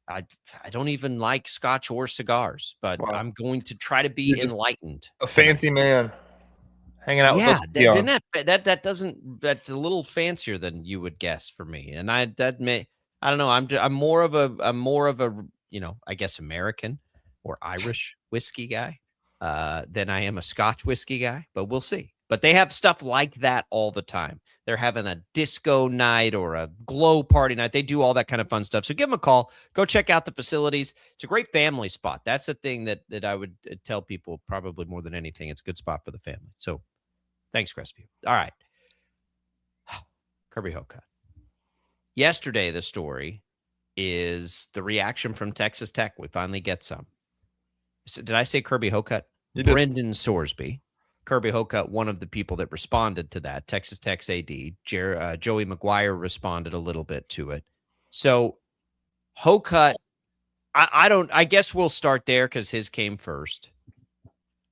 E: I don't even like Scotch or cigars, but wow. I'm going to try to be enlightened.
F: A fancy man. Hanging out with us.
E: That's a little fancier than you would guess for me. And I don't know. I'm more of a I guess American or Irish whiskey guy than I am a Scotch whiskey guy, but we'll see. But they have stuff like that all the time. They're having a disco night or a glow party night. They do all that kind of fun stuff. So give them a call. Go check out the facilities. It's a great family spot. That's the thing that I would tell people probably more than anything. It's a good spot for the family. So thanks, Crestview. All right. Kirby Hocutt. Yesterday, the story is the reaction from Texas Tech. We finally get some. So, did I say Kirby Hocutt? Brendan Sorsby. Kirby Hocutt, one of the people that responded to that. Texas Tech's AD. Joey McGuire responded a little bit to it. So Hocutt, I guess we'll start there because his came first.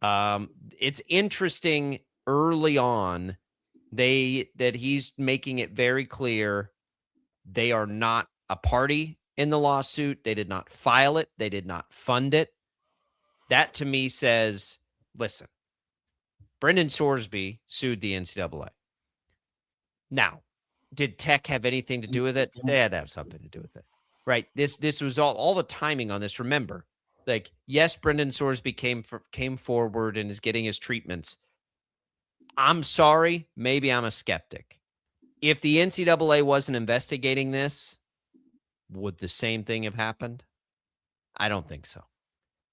E: It's interesting early on that he's making it very clear they are not a party in the lawsuit. They did not file it. They did not fund it. That to me says, listen, Brendan Sorsby sued the NCAA. Now, did Tech have anything to do with it? They had to have something to do with it, right? This was all the timing on this. Remember, like, yes, Brendan Sorsby came forward and is getting his treatments. I'm sorry, maybe I'm a skeptic. If the NCAA wasn't investigating this, would the same thing have happened? I don't think so.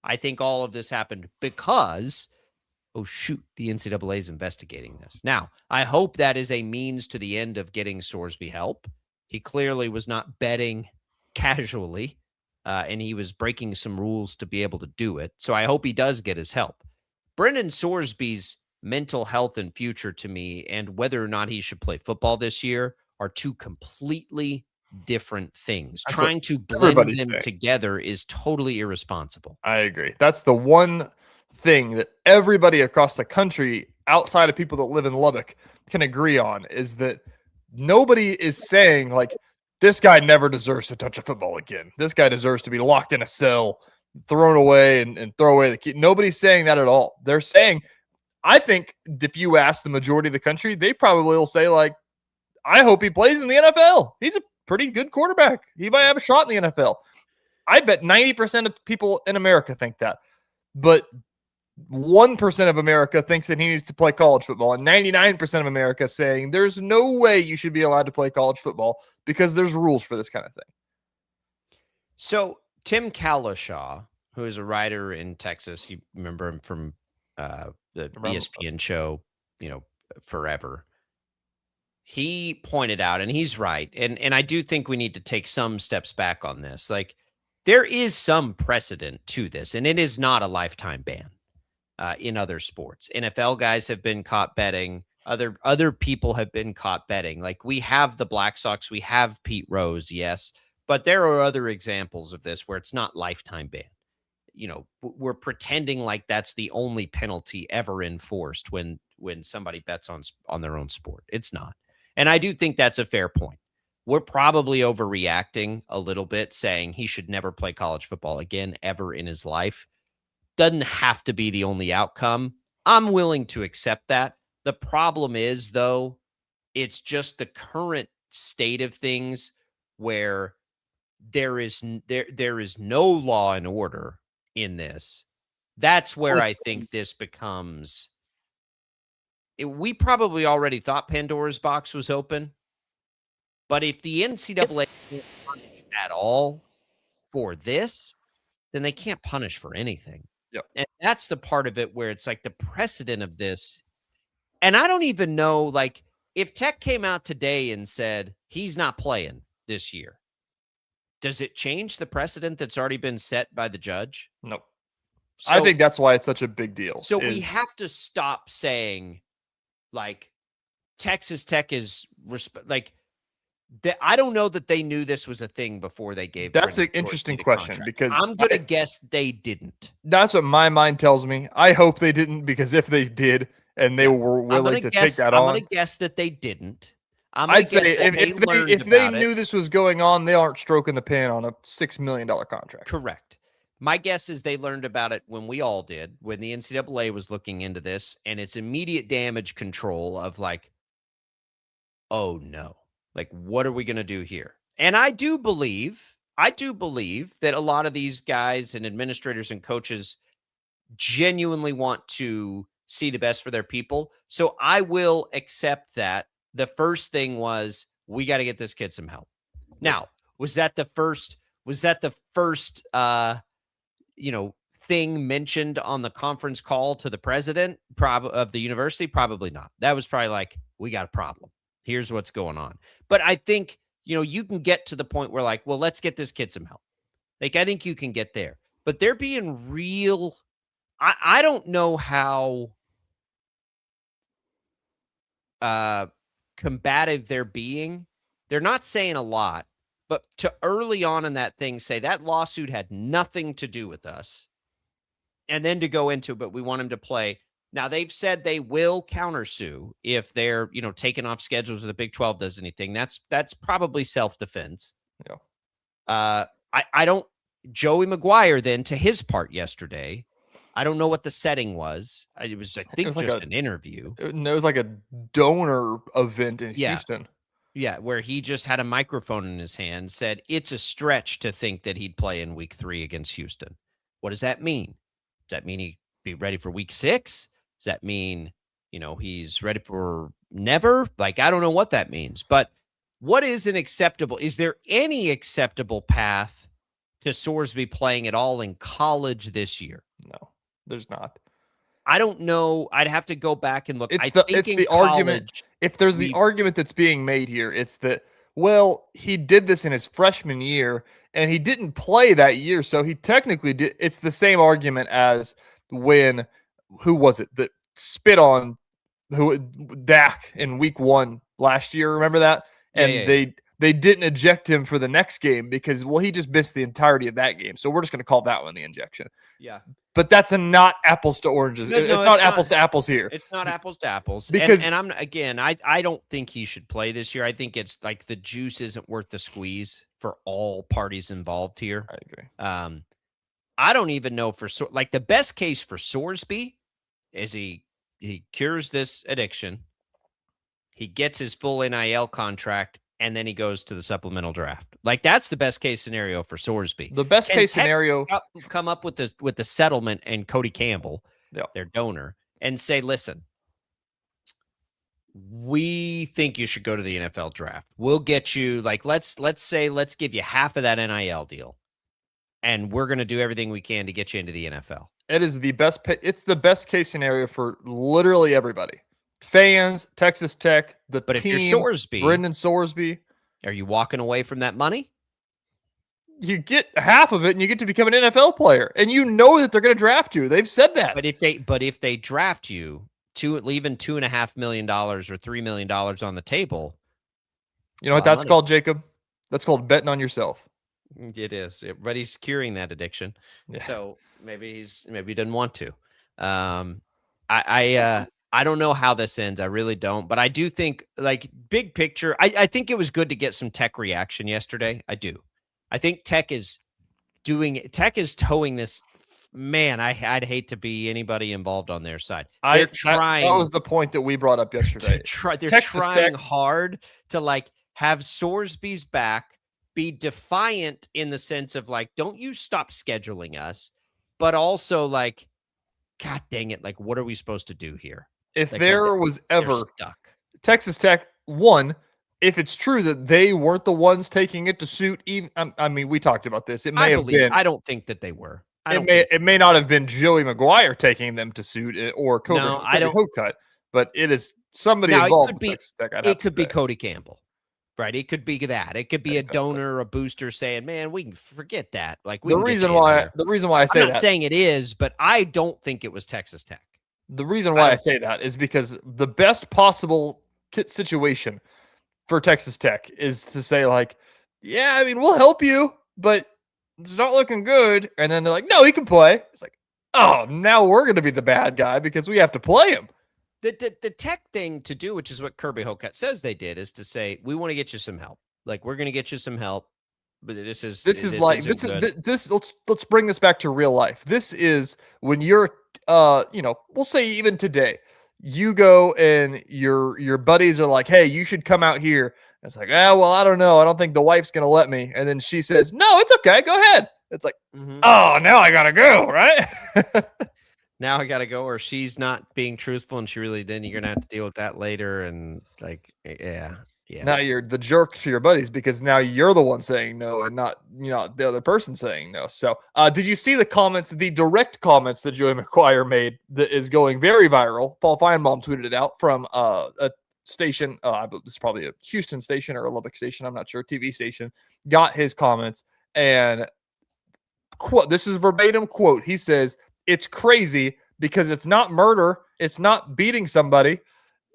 E: I think all of this happened because, oh, shoot, the NCAA is investigating this. Now, I hope that is a means to the end of getting Sorsby help. He clearly was not betting casually, and he was breaking some rules to be able to do it. So I hope he does get his help. Brendan Sorsby's mental health and future to me, and whether or not he should play football this year, are two completely different things.
F: That's
E: Trying to blend them together is totally irresponsible.
F: I agree. That's the one thing that everybody across the country, outside of people that live in Lubbock, can agree on, is that nobody is saying, like, this guy never deserves to touch a football again. This guy deserves to be locked in a cell, thrown away, and throw away the key. Nobody's saying that at all. They're saying, I think if you ask the majority of the country, they probably will say, like, I hope he plays in the NFL. He's a pretty good quarterback. He might have a shot in the NFL. I bet 90% of people in America think that. But 1% of America thinks that he needs to play college football, and 99% of America saying there's no way you should be allowed to play college football because there's rules for this kind of thing.
E: So Tim Kalishaw, who is a writer in Texas, you remember him from the ESPN show, forever. He pointed out, and he's right, and I do think we need to take some steps back on this. Like, there is some precedent to this, and it is not a lifetime ban. In other sports, NFL guys have been caught betting. Other people have been caught betting. Like, we have the Black Sox, we have Pete Rose, yes, but there are other examples of this where it's not lifetime ban. We're pretending like that's the only penalty ever enforced when somebody bets on their own sport. It's not, and I do think that's a fair point. We're probably overreacting a little bit, saying he should never play college football again ever in his life. Doesn't have to be the only outcome. I'm willing to accept that. The problem is, though, it's just the current state of things where there is no law and order in this. That's where I think this becomes. We probably already thought Pandora's box was open, but if the NCAA can't punish at all for this, then they can't punish for anything.
F: Yep.
E: And that's the part of it where it's like the precedent of this. And I don't even know, like, if Tech came out today and said he's not playing this year, does it change the precedent that's already been set by the judge?
F: Nope.
E: So,
F: I think that's why it's such a big deal.
E: So we have to stop saying, like, Texas Tech is like. I don't know that they knew this was a thing before they gave.
F: That's an interesting question, because
E: I'm going to guess they didn't.
F: That's what my mind tells me. I hope they didn't, because if they did and they were willing to take that on,
E: I'm going to guess that they didn't.
F: I'd say if they knew this was going on, they aren't stroking the pen on a $6 million contract.
E: Correct. My guess is they learned about it when we all did, when the NCAA was looking into this, and it's immediate damage control of, like, oh no. Like, what are we going to do here? And I do believe that a lot of these guys and administrators and coaches genuinely want to see the best for their people. So I will accept that. The first thing was, we got to get this kid some help. Now, was that the first thing mentioned on the conference call to the president of the university? Probably not. That was probably like, we got a problem. Here's what's going on. But I think, you can get to the point where, like, well, let's get this kid some help. Like, I think you can get there. But they're being real. I don't know how combative they're being. They're not saying a lot. But to early on in that thing say that lawsuit had nothing to do with us. And then to go into, but we want him to play. Now, they've said they will countersue if they're, taken off schedules or the Big 12 does anything. That's probably self-defense.
F: Yeah.
E: I don't. Joey Maguire then to his part yesterday. I don't know what the setting was. It was just an interview.
F: It was like a donor event in Houston.
E: Yeah, where he just had a microphone in his hand, said it's a stretch to think that he'd play in week 3 against Houston. What does that mean? Does that mean he'd be ready for week 6? Does that mean, he's ready for never? Like, I don't know what that means. But what is an acceptable? Is there any acceptable path to Sorsby playing at all in college this year?
F: No, there's not.
E: I don't know. I'd have to go back and look.
F: It's the argument. If there's the argument that's being made here, it's that, well, he did this in his freshman year and he didn't play that year. So he technically did. It's the same argument as when, who was it that spit on Dak in week 1 last year? Remember that? And they didn't eject him for the next game because, well, he just missed the entirety of that game. So we're just going to call that one the injection.
E: Yeah.
F: But that's not apples to oranges.
E: No,
F: it's not apples to apples here.
E: It's not apples to apples.
F: Because
E: and I don't think he should play this year. I think it's like the juice isn't worth the squeeze for all parties involved here.
F: I agree.
E: I don't even know the best case for Sorsby is he cures this addiction. He gets his full NIL contract, and then he goes to the supplemental draft. Like, that's the best case scenario for Sorsby.
F: The best case scenario,
E: come up with the settlement and Cody Campbell, their donor, and say, listen, we think you should go to the NFL draft. We'll get you, let's give you half of that NIL deal, and we're going to do everything we can to get you into the NFL.
F: It is the best. It's the best case scenario for literally everybody. Fans, Texas Tech, but team,
E: if you're Sorsby,
F: Brendan Sorsby,
E: are you walking away from that money?
F: You get half of it, and you get to become an NFL player, and you know that they're going to draft you. They've said that.
E: But if they draft you, leaving $2.5 million or $3 million on the table,
F: you know what that's called, Jacob? That's called betting on yourself.
E: It is, but he's curing that addiction.
F: Yeah.
E: So maybe he doesn't want to. I don't know how this ends. I really don't. But I do think, big picture, I think it was good to get some Tech reaction yesterday. I do. I think Tech is towing this. Man, I'd hate to be anybody involved on their side. They're trying.
F: That was the point that we brought up yesterday.
E: They're trying hard to have Sorsby's back, be defiant in the sense of don't you stop scheduling us, but also God dang it, what are we supposed to do here?
F: If there was ever
E: stuck.
F: Texas Tech, if it's true that they weren't the ones taking it to suit, even we talked about this. It may have been.
E: I don't think that they were.
F: It may not have been Joey Maguire taking them to suit or Cody Hocutt, but it is somebody involved.
E: It could be Cody Campbell, right? It could be that. It could be a donor, a booster saying, "Man, we can forget that."
F: The reason why I say
E: I'm not saying it is, but I don't think it was Texas Tech.
F: The reason why I say that is because the best possible situation for Texas Tech is to say we'll help you, but it's not looking good. And then they're like, no, he can play. It's oh, now we're going to be the bad guy because we have to play him.
E: The Tech thing to do, which is what Kirby Hocutt says they did, is to say, we want to get you some help. We're going to get you some help. But let's
F: bring this back to real life. This is when you're, we'll say even today, you go and your buddies are like, hey, you should come out here. And it's well, I don't know. I don't think the wife's going to let me. And then she says, no, it's okay. Go ahead. It's oh, now I got to go. Right.
E: Now I got to go, or she's not being truthful and she really didn't. You're going to have to deal with that later. And yeah.
F: Now you're the jerk to your buddies because now you're the one saying no and not the other person saying no. So did you see the direct comments that Joey Maguire made that is going very viral? Paul Feinbaum tweeted it out from a station. It's probably a Houston station or a Lubbock station. I'm not sure. TV station got his comments and quote. This is verbatim quote. He says, "It's crazy because it's not murder. It's not beating somebody,"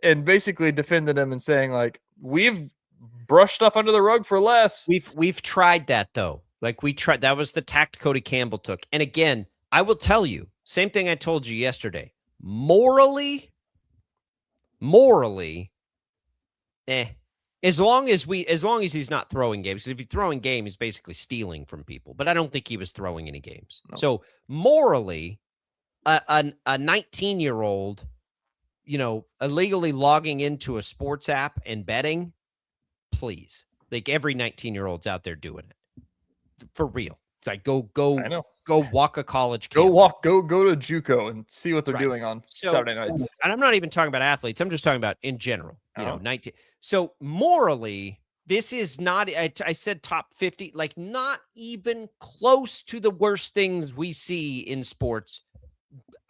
F: and basically defended him and saying we've brushed stuff under the rug for less.
E: We've tried that though. We tried. That was the tact Cody Campbell took. And again, I will tell you, same thing I told you yesterday. Morally, it's As long as he's not throwing games, because if he's throwing games, he's basically stealing from people. But I don't think he was throwing any games. No. So morally, a 19-year-old, illegally logging into a sports app and betting, please. Like every 19-year-old's out there doing it. For real. Like go walk a college campus.
F: Go to JUCO and see what they're doing on Saturday nights.
E: And I'm not even talking about athletes. I'm just talking about in general, 19. So morally, this is not, I said top 50, like not even close to the worst things we see in sports.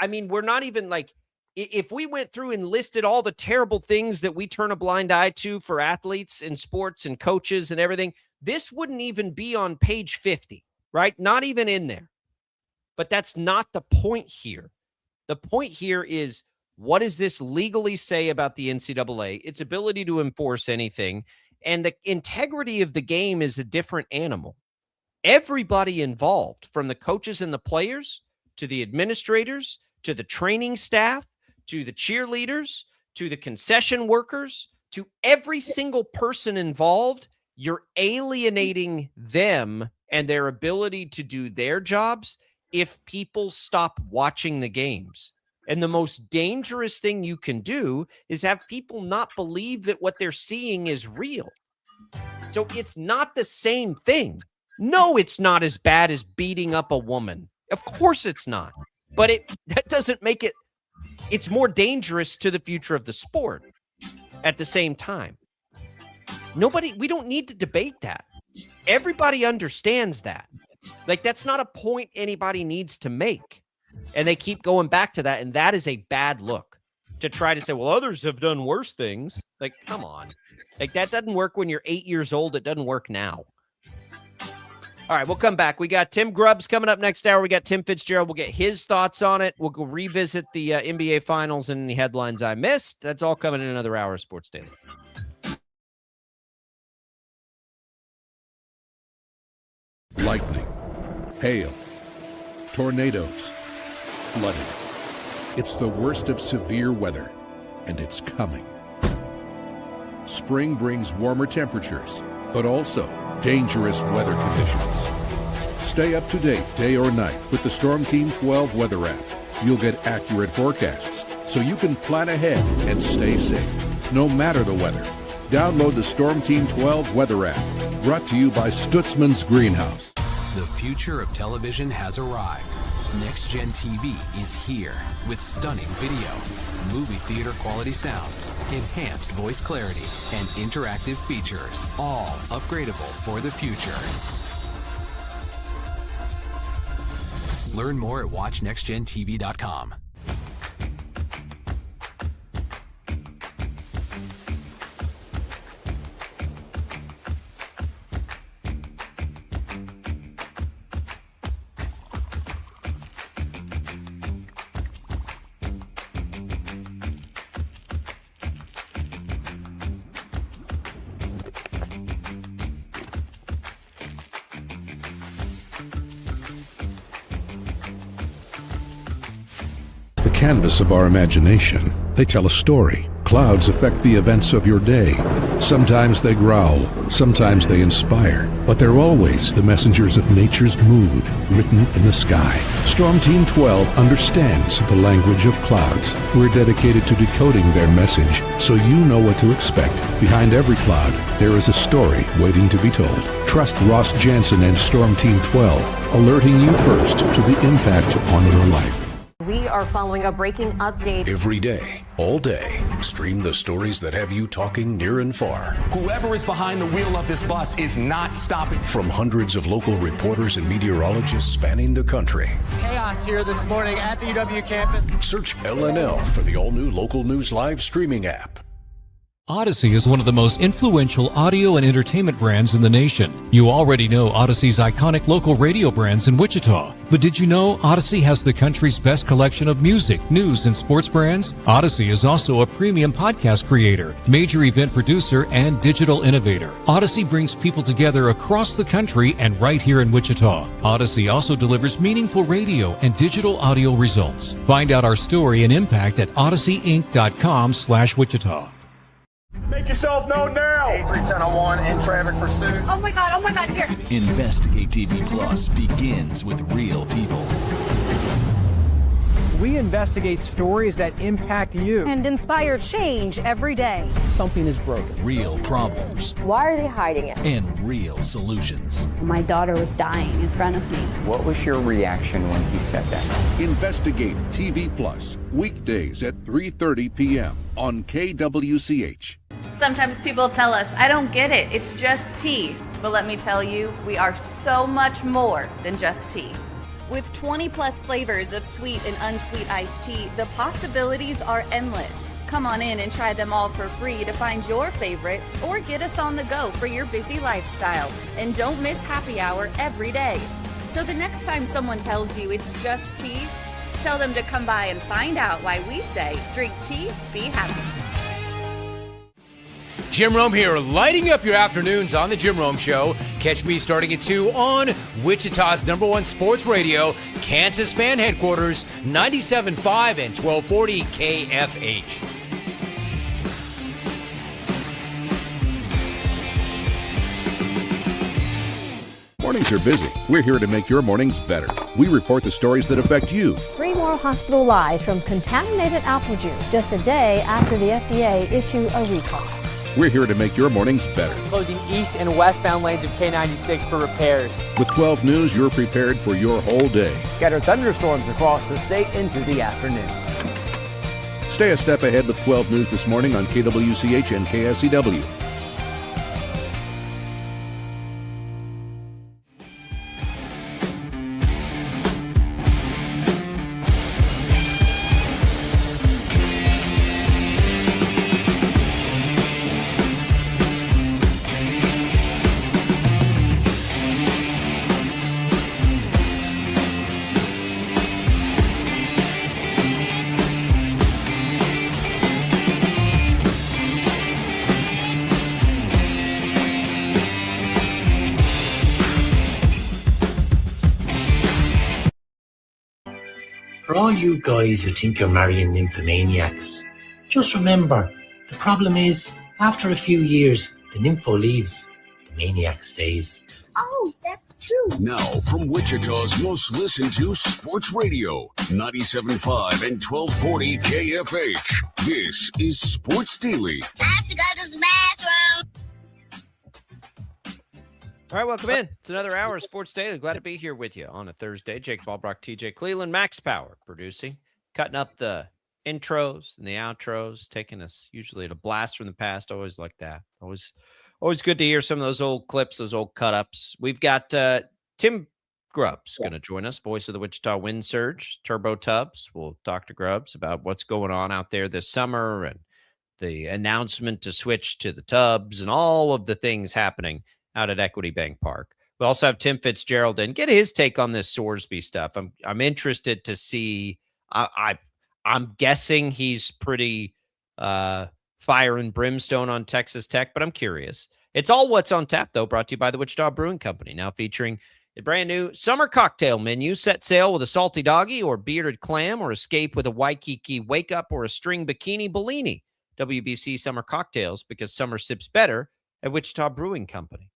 E: I mean, we're not even like, if we went through and listed all the terrible things that we turn a blind eye to for athletes in sports and coaches and everything, this wouldn't even be on page 50, right? Not even in there. But that's not the point here. The point here is, what does this legally say about the NCAA, its ability to enforce anything, and the integrity of the game is a different animal. Everybody involved, from the coaches and the players, to the administrators, to the training staff, to the cheerleaders, to the concession workers, to every single person involved, you're alienating them and their ability to do their jobs if people stop watching the games. And the most dangerous thing you can do is have people not believe that what they're seeing is real. So it's not the same thing. No, it's not as bad as beating up a woman. Of course it's not. But that doesn't make it, it's more dangerous to the future of the sport at the same time. We don't need to debate that. Everybody understands that. Like, that's not a point anybody needs to make. And they keep going back to that, and that is a bad look to try to say, well, others have done worse things. Like, come on. Like, that doesn't work when you're 8 years old. It doesn't work now. All right, we'll come back. We got Tim Grubbs coming up next hour. We got Tim Fitzgerald. We'll get his thoughts on it. We'll go revisit the NBA Finals and any headlines I missed. That's all coming in another hour of Sports Daily.
M: Lightning, hail, tornadoes, flooding. It's the worst of severe weather, and it's coming. Spring brings warmer temperatures, but also dangerous weather conditions. Stay up to date day or night with the Storm Team 12 weather app. You'll get accurate forecasts, so you can plan ahead and stay safe, no matter the weather. Download the Storm Team 12 weather app, brought to you by Stutzman's Greenhouse.
N: The future of television has arrived. Next Gen TV is here with stunning video, movie theater quality sound, enhanced voice clarity, and interactive features, all upgradable for the future. Learn more at watchnextgentv.com.
M: Canvas of our imagination. They tell a story. Clouds affect the events of your day. Sometimes they growl, sometimes they inspire, but they're always the messengers of nature's mood written in the sky. Storm Team 12 understands the language of clouds. We're dedicated to decoding their message so you know what to expect. Behind every cloud, there is a story waiting to be told. Trust Ross Jansen and Storm Team 12, alerting you first to the impact on your life.
O: We are following a breaking update.
G: Every day, all day, stream the stories that have you talking near and far.
P: Whoever is behind the wheel of this bus is not stopping.
G: From hundreds of local reporters and meteorologists spanning the country.
Q: Chaos here this morning at the UW campus.
G: Search LNL for the all-new Local News Live streaming app.
R: Odyssey is one of the most influential audio and entertainment brands in the nation. You already know Odyssey's iconic local radio brands in Wichita. But did you know Odyssey has the country's best collection of music, news, and sports brands? Odyssey is also a premium podcast creator, major event producer, and digital innovator. Odyssey brings people together across the country and right here in Wichita. Odyssey also delivers meaningful radio and digital audio results. Find out our story and impact at odysseyinc.com/Wichita.
A: Make Make yourself known now. 83101 in traffic pursuit.
K: Oh my God, here.
S: Investigate TV Plus begins with real people.
W: We investigate stories that impact you.
O: And inspire change every day.
W: Something is broken.
S: Real problems.
V: Why are they hiding it?
S: And real solutions.
V: My daughter was dying in front of me.
X: What was your reaction when he said that?
M: Investigate TV Plus, weekdays at 3:30 p.m. on KWCH.
T: Sometimes people tell us, I don't get it, it's just tea. But let me tell you, we are so much more than just tea. With 20 plus flavors of sweet and unsweet iced tea, the possibilities are endless. Come on in and try them all for free to find your favorite or get us on the go for your busy lifestyle. And don't miss happy hour every day. So the next time someone tells you it's just tea, tell them to come by and find out why we say, drink tea, be happy.
U: Jim Rome here, lighting up your afternoons on The Jim Rome Show. Catch me starting at 2 on Wichita's #1 sports radio, Kansas Fan Headquarters, 97.5 and 1240 KFH.
M: Mornings are busy. We're here to make your mornings better. We report the stories that affect you.
V: 3 more hospitalized from contaminated apple juice just a day after the FDA issued a recall.
M: We're here to make your mornings better.
Q: Closing east and westbound lanes of K96 for repairs.
M: With 12 News, you're prepared for your whole day.
D: Scattered thunderstorms across the state into the afternoon.
M: Stay a step ahead with 12 News this morning on KWCH and KSCW.
B: For all you guys who think you're marrying nymphomaniacs, just remember, the problem is, after a few years, the nympho leaves, the maniac stays.
G: Oh, that's true. Now, from Wichita's most listened to sports radio, 97.5 and 1240 KFH, this is Sports Daily.
K: I have to go to the bathroom.
E: All right, welcome in. It's another hour of Sports Daily. Glad to be here with you on a Thursday. Jake Ballbrock, TJ Cleveland, Max Power producing, cutting up the intros and the outros, taking us usually at a blast from the past. Always like that. Always good to hear some of those old clips, those old cut-ups. We've got Tim Grubbs going to join us, voice of the Wichita Wind Surge, Turbo Tubs. We'll talk to Grubbs about what's going on out there this summer and the announcement to switch to the Tubs and all of the things happening out at Equity Bank Park. We also have Tim Fitzgerald and get his take on this Sorsby stuff. I'm interested to see. I'm guessing he's pretty fire and brimstone on Texas Tech, but I'm curious. It's all what's on tap, though, brought to you by the Wichita Brewing Company, now featuring a brand new summer cocktail menu. Set sail with a salty doggy or bearded clam, or escape with a Waikiki wake up or a string bikini Bellini. WBC summer cocktails, because summer sips better at Wichita Brewing Company.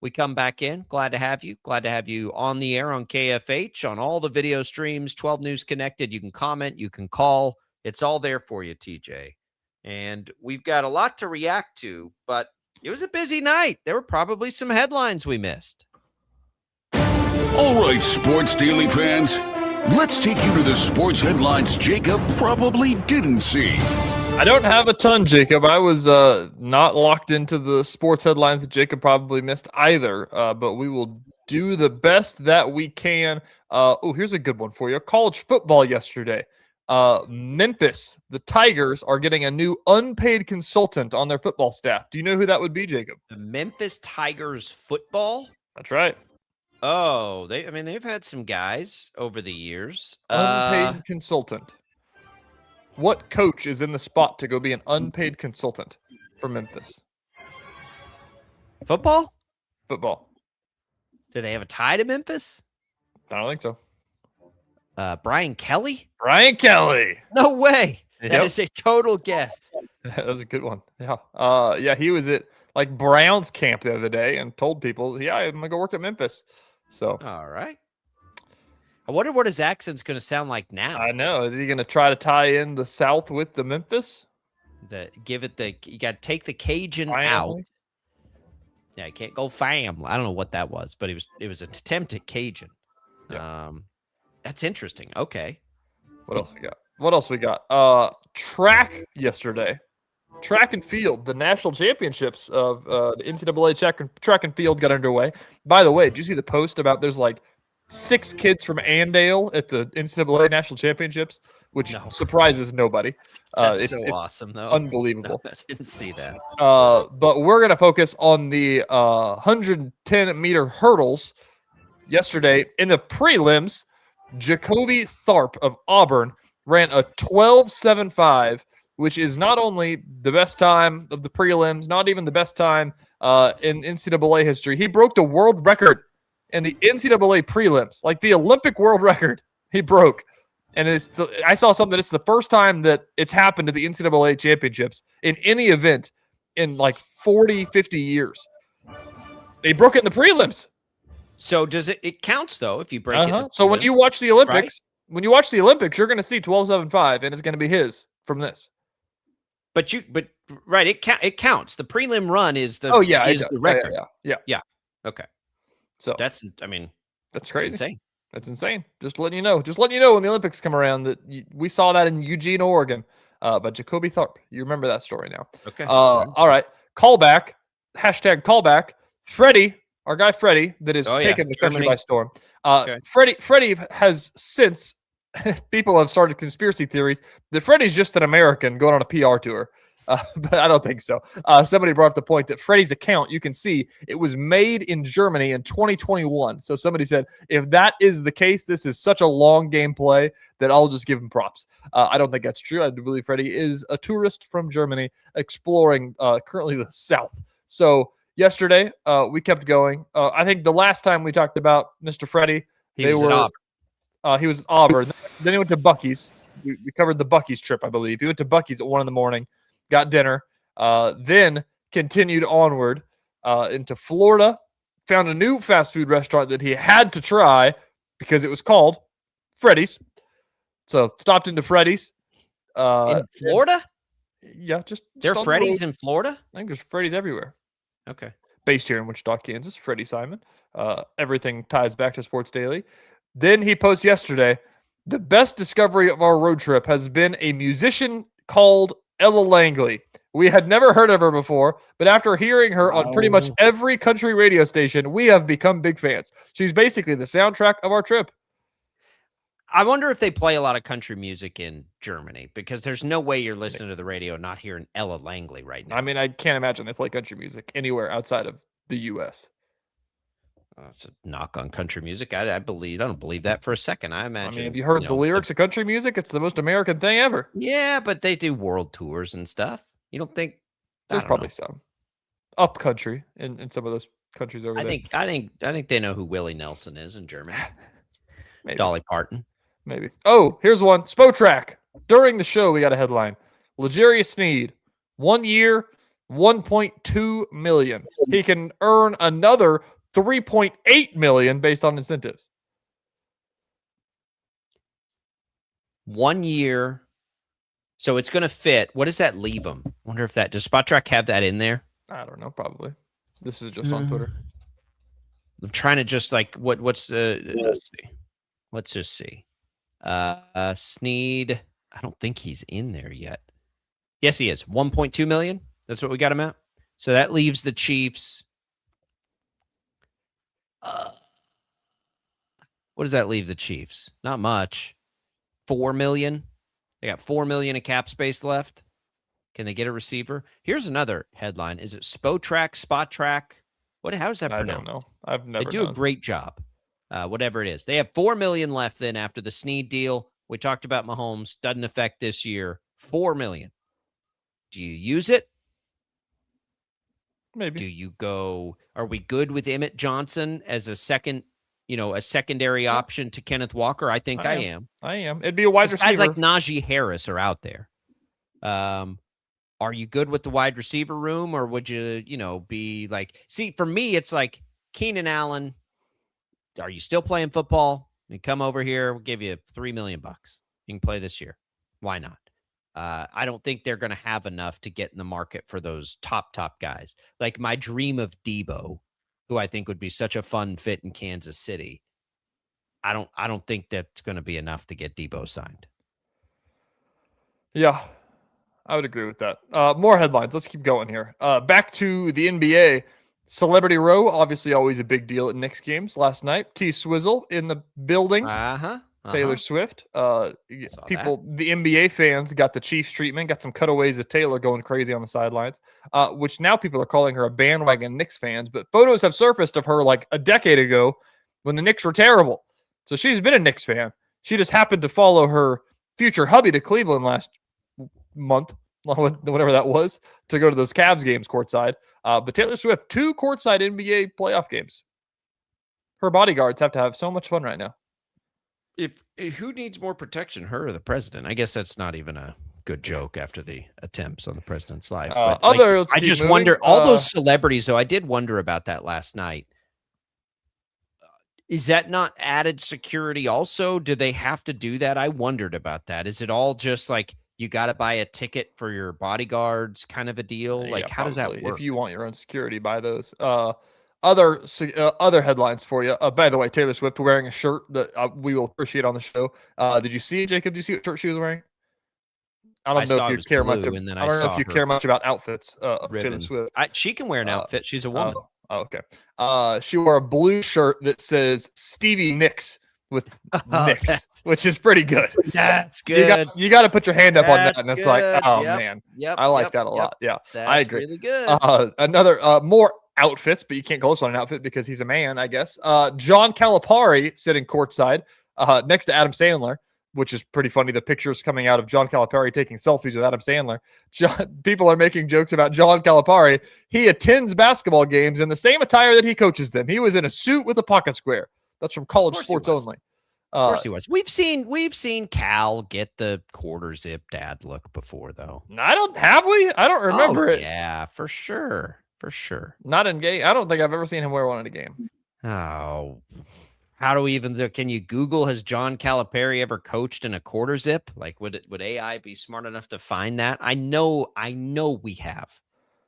E: We come back in. Glad to have you. Glad to have you on the air on KFH, on all the video streams, 12 News Connected. You can comment. You can call. It's all there for you, TJ. And we've got a lot to react to, but it was a busy night. There were probably some headlines we missed.
G: All right, Sports Daily fans, let's take you to the sports headlines Jacob probably didn't see.
F: I don't have a ton, Jacob. I was not locked into the sports headlines that Jacob probably missed either, but we will do the best that we can. Here's a good one for you. College football yesterday. Memphis, the Tigers, are getting a new unpaid consultant on their football staff. Do you know who that would be, Jacob?
E: The Memphis Tigers football?
F: That's right.
E: Oh, they've had some guys over the years.
F: Unpaid consultant. What coach is in the spot to go be an unpaid consultant for Memphis?
E: Football?
F: Football.
E: Do they have a tie to Memphis?
F: I don't think so.
E: Brian Kelly?
F: Brian Kelly.
E: No way.
F: Yep.
E: That is a total guess.
F: That was a good one. Yeah. Yeah, he was at like Browns camp the other day and told people, yeah, I'm gonna go work at Memphis. So
E: All right. I wonder what his accent's going to sound like now.
F: I know. Is he gonna try to tie in the South with the Memphis?
E: You got to take the Cajun
F: Family?
E: out. Yeah, you can't go family. I don't know what that was, but it was an attempt at Cajun.
F: Yeah.
E: That's interesting. Okay.
F: What else we got? Track yesterday. Track and field, the national championships of the NCAA track and field got underway. By the way, did you see the post about there's like 6 kids from Andale at the NCAA national championships, which surprises nobody.
E: That's it's awesome, though.
F: Unbelievable.
E: No, I didn't see that.
F: But we're going to focus on the 110-meter hurdles. Yesterday, in the prelims, Jacoby Tharp of Auburn ran a 12.75, which is not only the best time of the prelims, not even the best time in NCAA history. He broke the world record in the NCAA prelims, like the Olympic world record he broke. And I saw something. It's the first time that it's happened at the NCAA championships in any event in like 40, 50 years. They broke it in the prelims.
E: So does it counts though if you break it?
F: So when you watch the Olympics, you're going to see 12.75, and it's going to be his from this.
E: But it counts. The prelim run is the the record.
F: Yeah.
E: Okay.
F: So
E: that's
F: crazy.
E: Insane.
F: That's insane. Just letting you know when the Olympics come around that we saw that in Eugene, Oregon. But Jacoby Tharp, you remember that story now.
E: Okay.
F: All right. Callback. #callback. Freddie, our guy Freddie, that is taking the country by storm. Freddie has since people have started conspiracy theories that Freddie's just an American going on a PR tour. But I don't think so. Somebody brought up the point that Freddie's account, you can see it was made in Germany in 2021. So somebody said, if that is the case, this is such a long game play that I'll just give him props. I don't think that's true. I do believe Freddie is a tourist from Germany exploring currently the South. So yesterday, we kept going. I think the last time we talked about Mr. Freddie, he was at Auburn. Then he went to Buc-ee's. We covered the Buc-ee's trip, I believe. He went to Buc-ee's at 1 a.m, got dinner, then continued onward into Florida, found a new fast food restaurant that he had to try because it was called Freddy's. So stopped into Freddy's.
E: In Florida?
F: Yeah,
E: there are Freddy's in Florida?
F: I think there's Freddy's everywhere.
E: Okay.
F: Based here in Wichita, Kansas, Freddie Simon. Everything ties back to Sports Daily. Then he posts yesterday, the best discovery of our road trip has been a musician called Ella Langley. We had never heard of her before, but after hearing her on pretty much every country radio station, we have become big fans. She's basically the soundtrack of our trip.
E: I wonder if they play a lot of country music in Germany, because there's no way you're listening to the radio and not hearing Ella Langley right now.
F: I mean, I can't imagine they play country music anywhere outside of the U.S.
E: It's a knock on country music. I don't believe that for a second. I imagine.
F: Have you heard the lyrics of country music? It's the most American thing ever.
E: Yeah, but they do world tours and stuff. You don't think?
F: There's probably some up country in some of those countries over there.
E: I think they know who Willie Nelson is in Germany.
F: Maybe.
E: Dolly Parton.
F: Maybe. Oh, here's one. Spotrac. During the show, we got a headline. L'Jarius Sneed, 1 year, $1.2 million. He can earn another $3.8 million based on incentives.
E: 1 year. So it's going to fit. What does that leave him? Wonder if does Spotrac have that in there?
F: I don't know. Probably. This is just on Twitter.
E: I'm trying to just what's let's see. Let's just see. Sneed. I don't think he's in there yet. Yes, he is. 1.2 million. That's what we got him at. So that leaves the Chiefs. What does that leave the Chiefs? Not much. 4 million. They got 4 million in cap space left. Can they get a receiver? Here's another headline. Is it Spotrac, Spot-Track? How is that pronounced?
F: I don't know. I've never.
E: They do a great job. Whatever it is. They have 4 million left then after the Sneed deal. We talked about Mahomes. Doesn't affect this year. 4 million. Do you use it?
F: Maybe.
E: Do you go? Are we good with Emmett Johnson as a second? A secondary option to Kenneth Walker? I think I am.
F: I am. It'd be a wide receiver.
E: Guys like Najee Harris are out there. are you good with the wide receiver room, or would you, be like, see, for me, it's like Keenan Allen. Are you still playing football? You come over here, we'll give you $3 million. You can play this year. Why not? I don't think they're going to have enough to get in the market for those top guys. Like my dream of Debo, who I think would be such a fun fit in Kansas City. I don't think that's going to be enough to get Debo signed.
F: Yeah, I would agree with that. More headlines. Let's keep going here. Back to the NBA. Celebrity Row, obviously always a big deal at Knicks games. Last night, T-Swizzle in the building. Taylor Swift. People, the NBA fans got the Chiefs treatment, got some cutaways of Taylor going crazy on the sidelines, which now people are calling her a bandwagon Knicks fans. But photos have surfaced of her like a decade ago when the Knicks were terrible. So she's been a Knicks fan. She just happened to follow her future hubby to Cleveland last month, whatever that was, to go to those Cavs games courtside. But Taylor Swift, 2 courtside NBA playoff games. Her bodyguards have to have so much fun right now.
E: If who needs more protection, her or the president? I guess that's not even a good joke after the attempts on the president's life. But I just wonder, all those celebrities, though, I did wonder about that last night. Is that not added security also? Do they have to do that? I wondered about that. Is it all just like you got to buy a ticket for your bodyguards kind of a deal? Like, how does that work?
F: If you want your own security, buy those. Other headlines for you. By the way, Taylor Swift wearing a shirt that we will appreciate on the show. Did you see it, Jacob? Did you see what shirt she was wearing? I don't know if you care much. I don't know if you care much about outfits of Taylor Swift.
E: She can wear an outfit. She's a woman.
F: Okay. She wore a blue shirt that says Stevie Nicks with Nicks, which is pretty good.
E: That's good.
F: You got to put your hand up on that, and it's like, oh man, I like that a lot. Yeah, I agree.
E: Really good.
F: Another more outfits, but you can't call this one an outfit because he's a man, I guess. John Calipari sitting courtside next to Adam Sandler, which is pretty funny. The pictures coming out of John Calipari taking selfies with Adam Sandler. People are making jokes about John Calipari. He attends basketball games in the same attire that he coaches them. He was in a suit with a pocket square. That's from College Sports Only.
E: Of course he was. We've seen Cal get the quarter zip dad look before, though.
F: I don't remember it.
E: Yeah, for sure.
F: Not in game. I don't think I've ever seen him wear one in a game.
E: Oh, how do we even? Can you Google, has John Calipari ever coached in a quarter zip? Like, would AI be smart enough to find that? I know we have.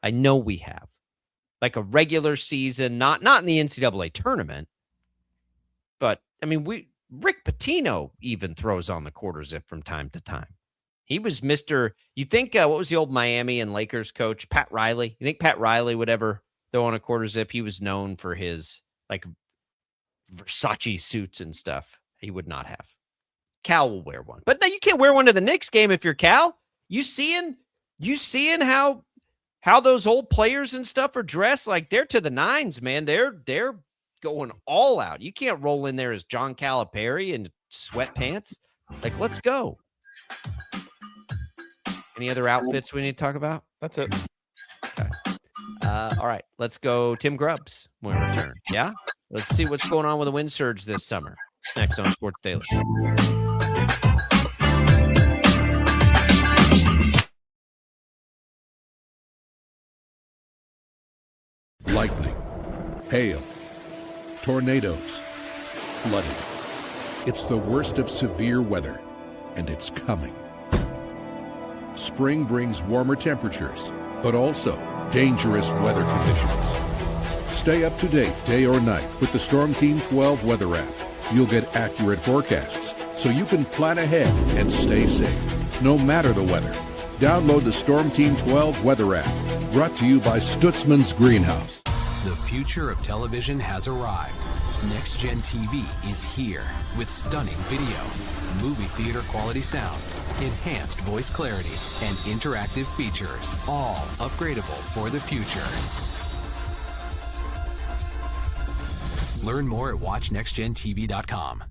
E: Like a regular season, not in the NCAA tournament, but I mean, Rick Pitino even throws on the quarter zip from time to time. He was Mr. You think, what was the old Miami and Lakers coach, Pat Riley? You think Pat Riley would ever throw on a quarter zip? He was known for his like Versace suits and stuff. He would not have. Cal will wear one. But no, you can't wear one to the Knicks game if you're Cal. You seeing how those old players and stuff are dressed? Like, they're to the nines, man. They're going all out. You can't roll in there as John Calipari in sweatpants. Like, let's go. Any other outfits we need to talk about?
F: That's it.
E: Okay. All right. Let's go Tim Grubbs when we return. Yeah? Let's see what's going on with the wind surge this summer. It's next on Sports Daily.
M: Lightning, hail, tornadoes, flooding. It's the worst of severe weather, and it's coming. Spring brings warmer temperatures, but also dangerous weather conditions. Stay up to date day or night with the Storm Team 12 weather app. You'll get accurate forecasts, so you can plan ahead and stay safe, no matter the weather. Download the Storm Team 12 weather app, brought to you by Stutzman's Greenhouse.
N: The future of television has arrived. Next Gen TV is here with stunning video, movie theater quality sound, enhanced voice clarity, and interactive features, all upgradable for the future. Learn more at watchnextgentv.com.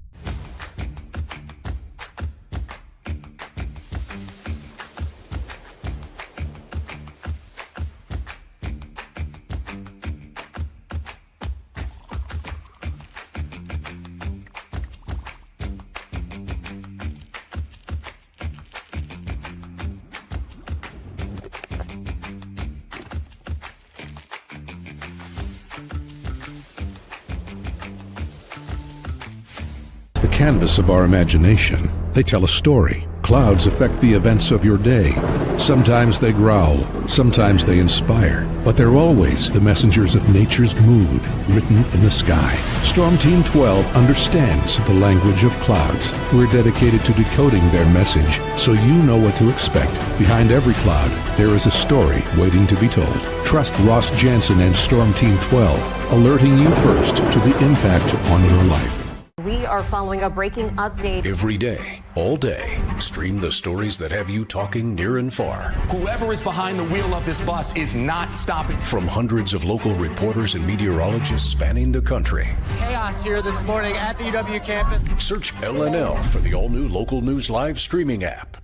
M: the canvas of our imagination. They tell a story. Clouds affect the events of your day. Sometimes they growl, sometimes they inspire, but they're always the messengers of nature's mood, written in the sky. Storm Team 12 understands the language of clouds. We're dedicated to decoding their message so you know what to expect. Behind every cloud, there is a story waiting to be told. Trust Ross Jansen and Storm Team 12, alerting you first to the impact on your life.
O: We are following a breaking update.
G: Every day, all day, stream the stories that have you talking near and far.
P: Whoever is behind the wheel of this bus is not stopping.
G: From hundreds of local reporters and meteorologists spanning the country.
Q: Chaos here this morning at the UW campus.
G: Search LNL for the all-new Local News Live streaming app.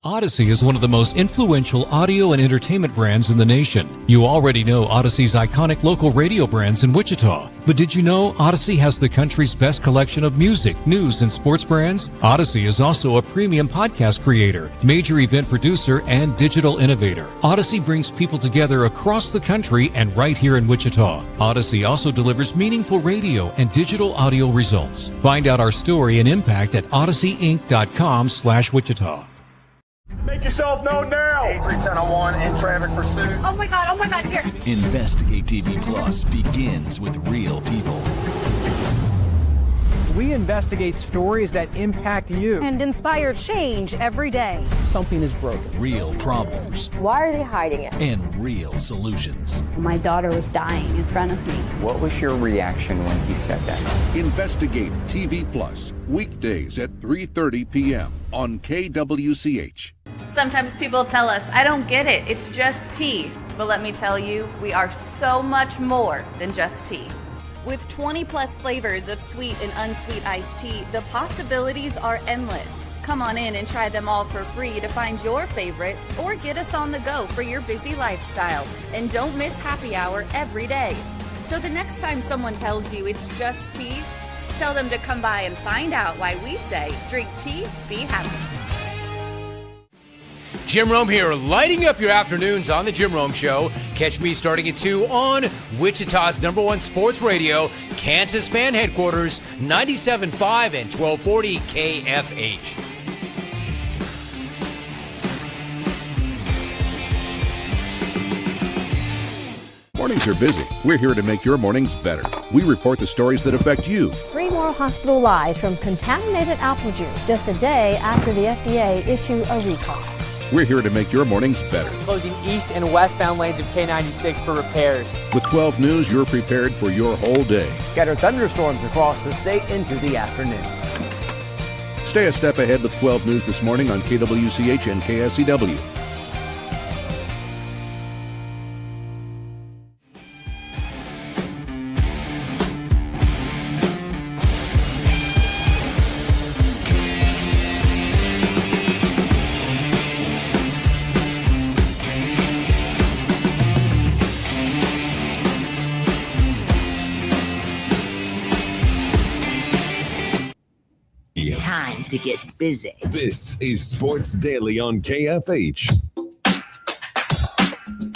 R: Odyssey is one of the most influential audio and entertainment brands in the nation. You already know Odyssey's iconic local radio brands in Wichita. But did you know Odyssey has the country's best collection of music, news, and sports brands? Odyssey is also a premium podcast creator, major event producer, and digital innovator. Odyssey brings people together across the country and right here in Wichita. Odyssey also delivers meaningful radio and digital audio results. Find out our story and impact at odysseyinc.com/Wichita.
A: Make yourself known now. 831001 in traffic pursuit.
K: Oh my God, here.
S: Investigate TV Plus begins with real people.
W: We investigate stories that impact you.
O: And inspire change every day.
W: Something is broken.
S: Real problems.
V: Why are they hiding it?
S: And real solutions.
V: My daughter was dying in front of me.
X: What was your reaction when he said that?
M: Investigate TV Plus, weekdays at 3:30 p.m. on KWCH.
T: Sometimes people tell us, I don't get it, it's just tea. But let me tell you, we are so much more than just tea. With 20 plus flavors of sweet and unsweet iced tea, the possibilities are endless. Come on in and try them all for free to find your favorite or get us on the go for your busy lifestyle. And don't miss happy hour every day. So the next time someone tells you it's just tea, tell them to come by and find out why we say drink tea, be happy.
U: Jim Rome here, lighting up your afternoons on The Jim Rome Show. Catch me starting at 2 on Wichita's #1 sports radio, Kansas fan headquarters, 97.5 and 1240 KFH.
M: Mornings are busy. We're here to make your mornings better. We report the stories that affect you.
V: 3 more hospital lies from contaminated apple juice just a day after the FDA issue a recall.
M: We're here to make your mornings better.
Q: Closing east and westbound lanes of K96 for repairs.
M: With 12 News, you're prepared for your whole day.
D: Scattered thunderstorms across the state into the afternoon.
M: Stay a step ahead with 12 News this morning on KWCH and KSCW.
H: Time to get busy.
G: This is Sports Daily on KFH.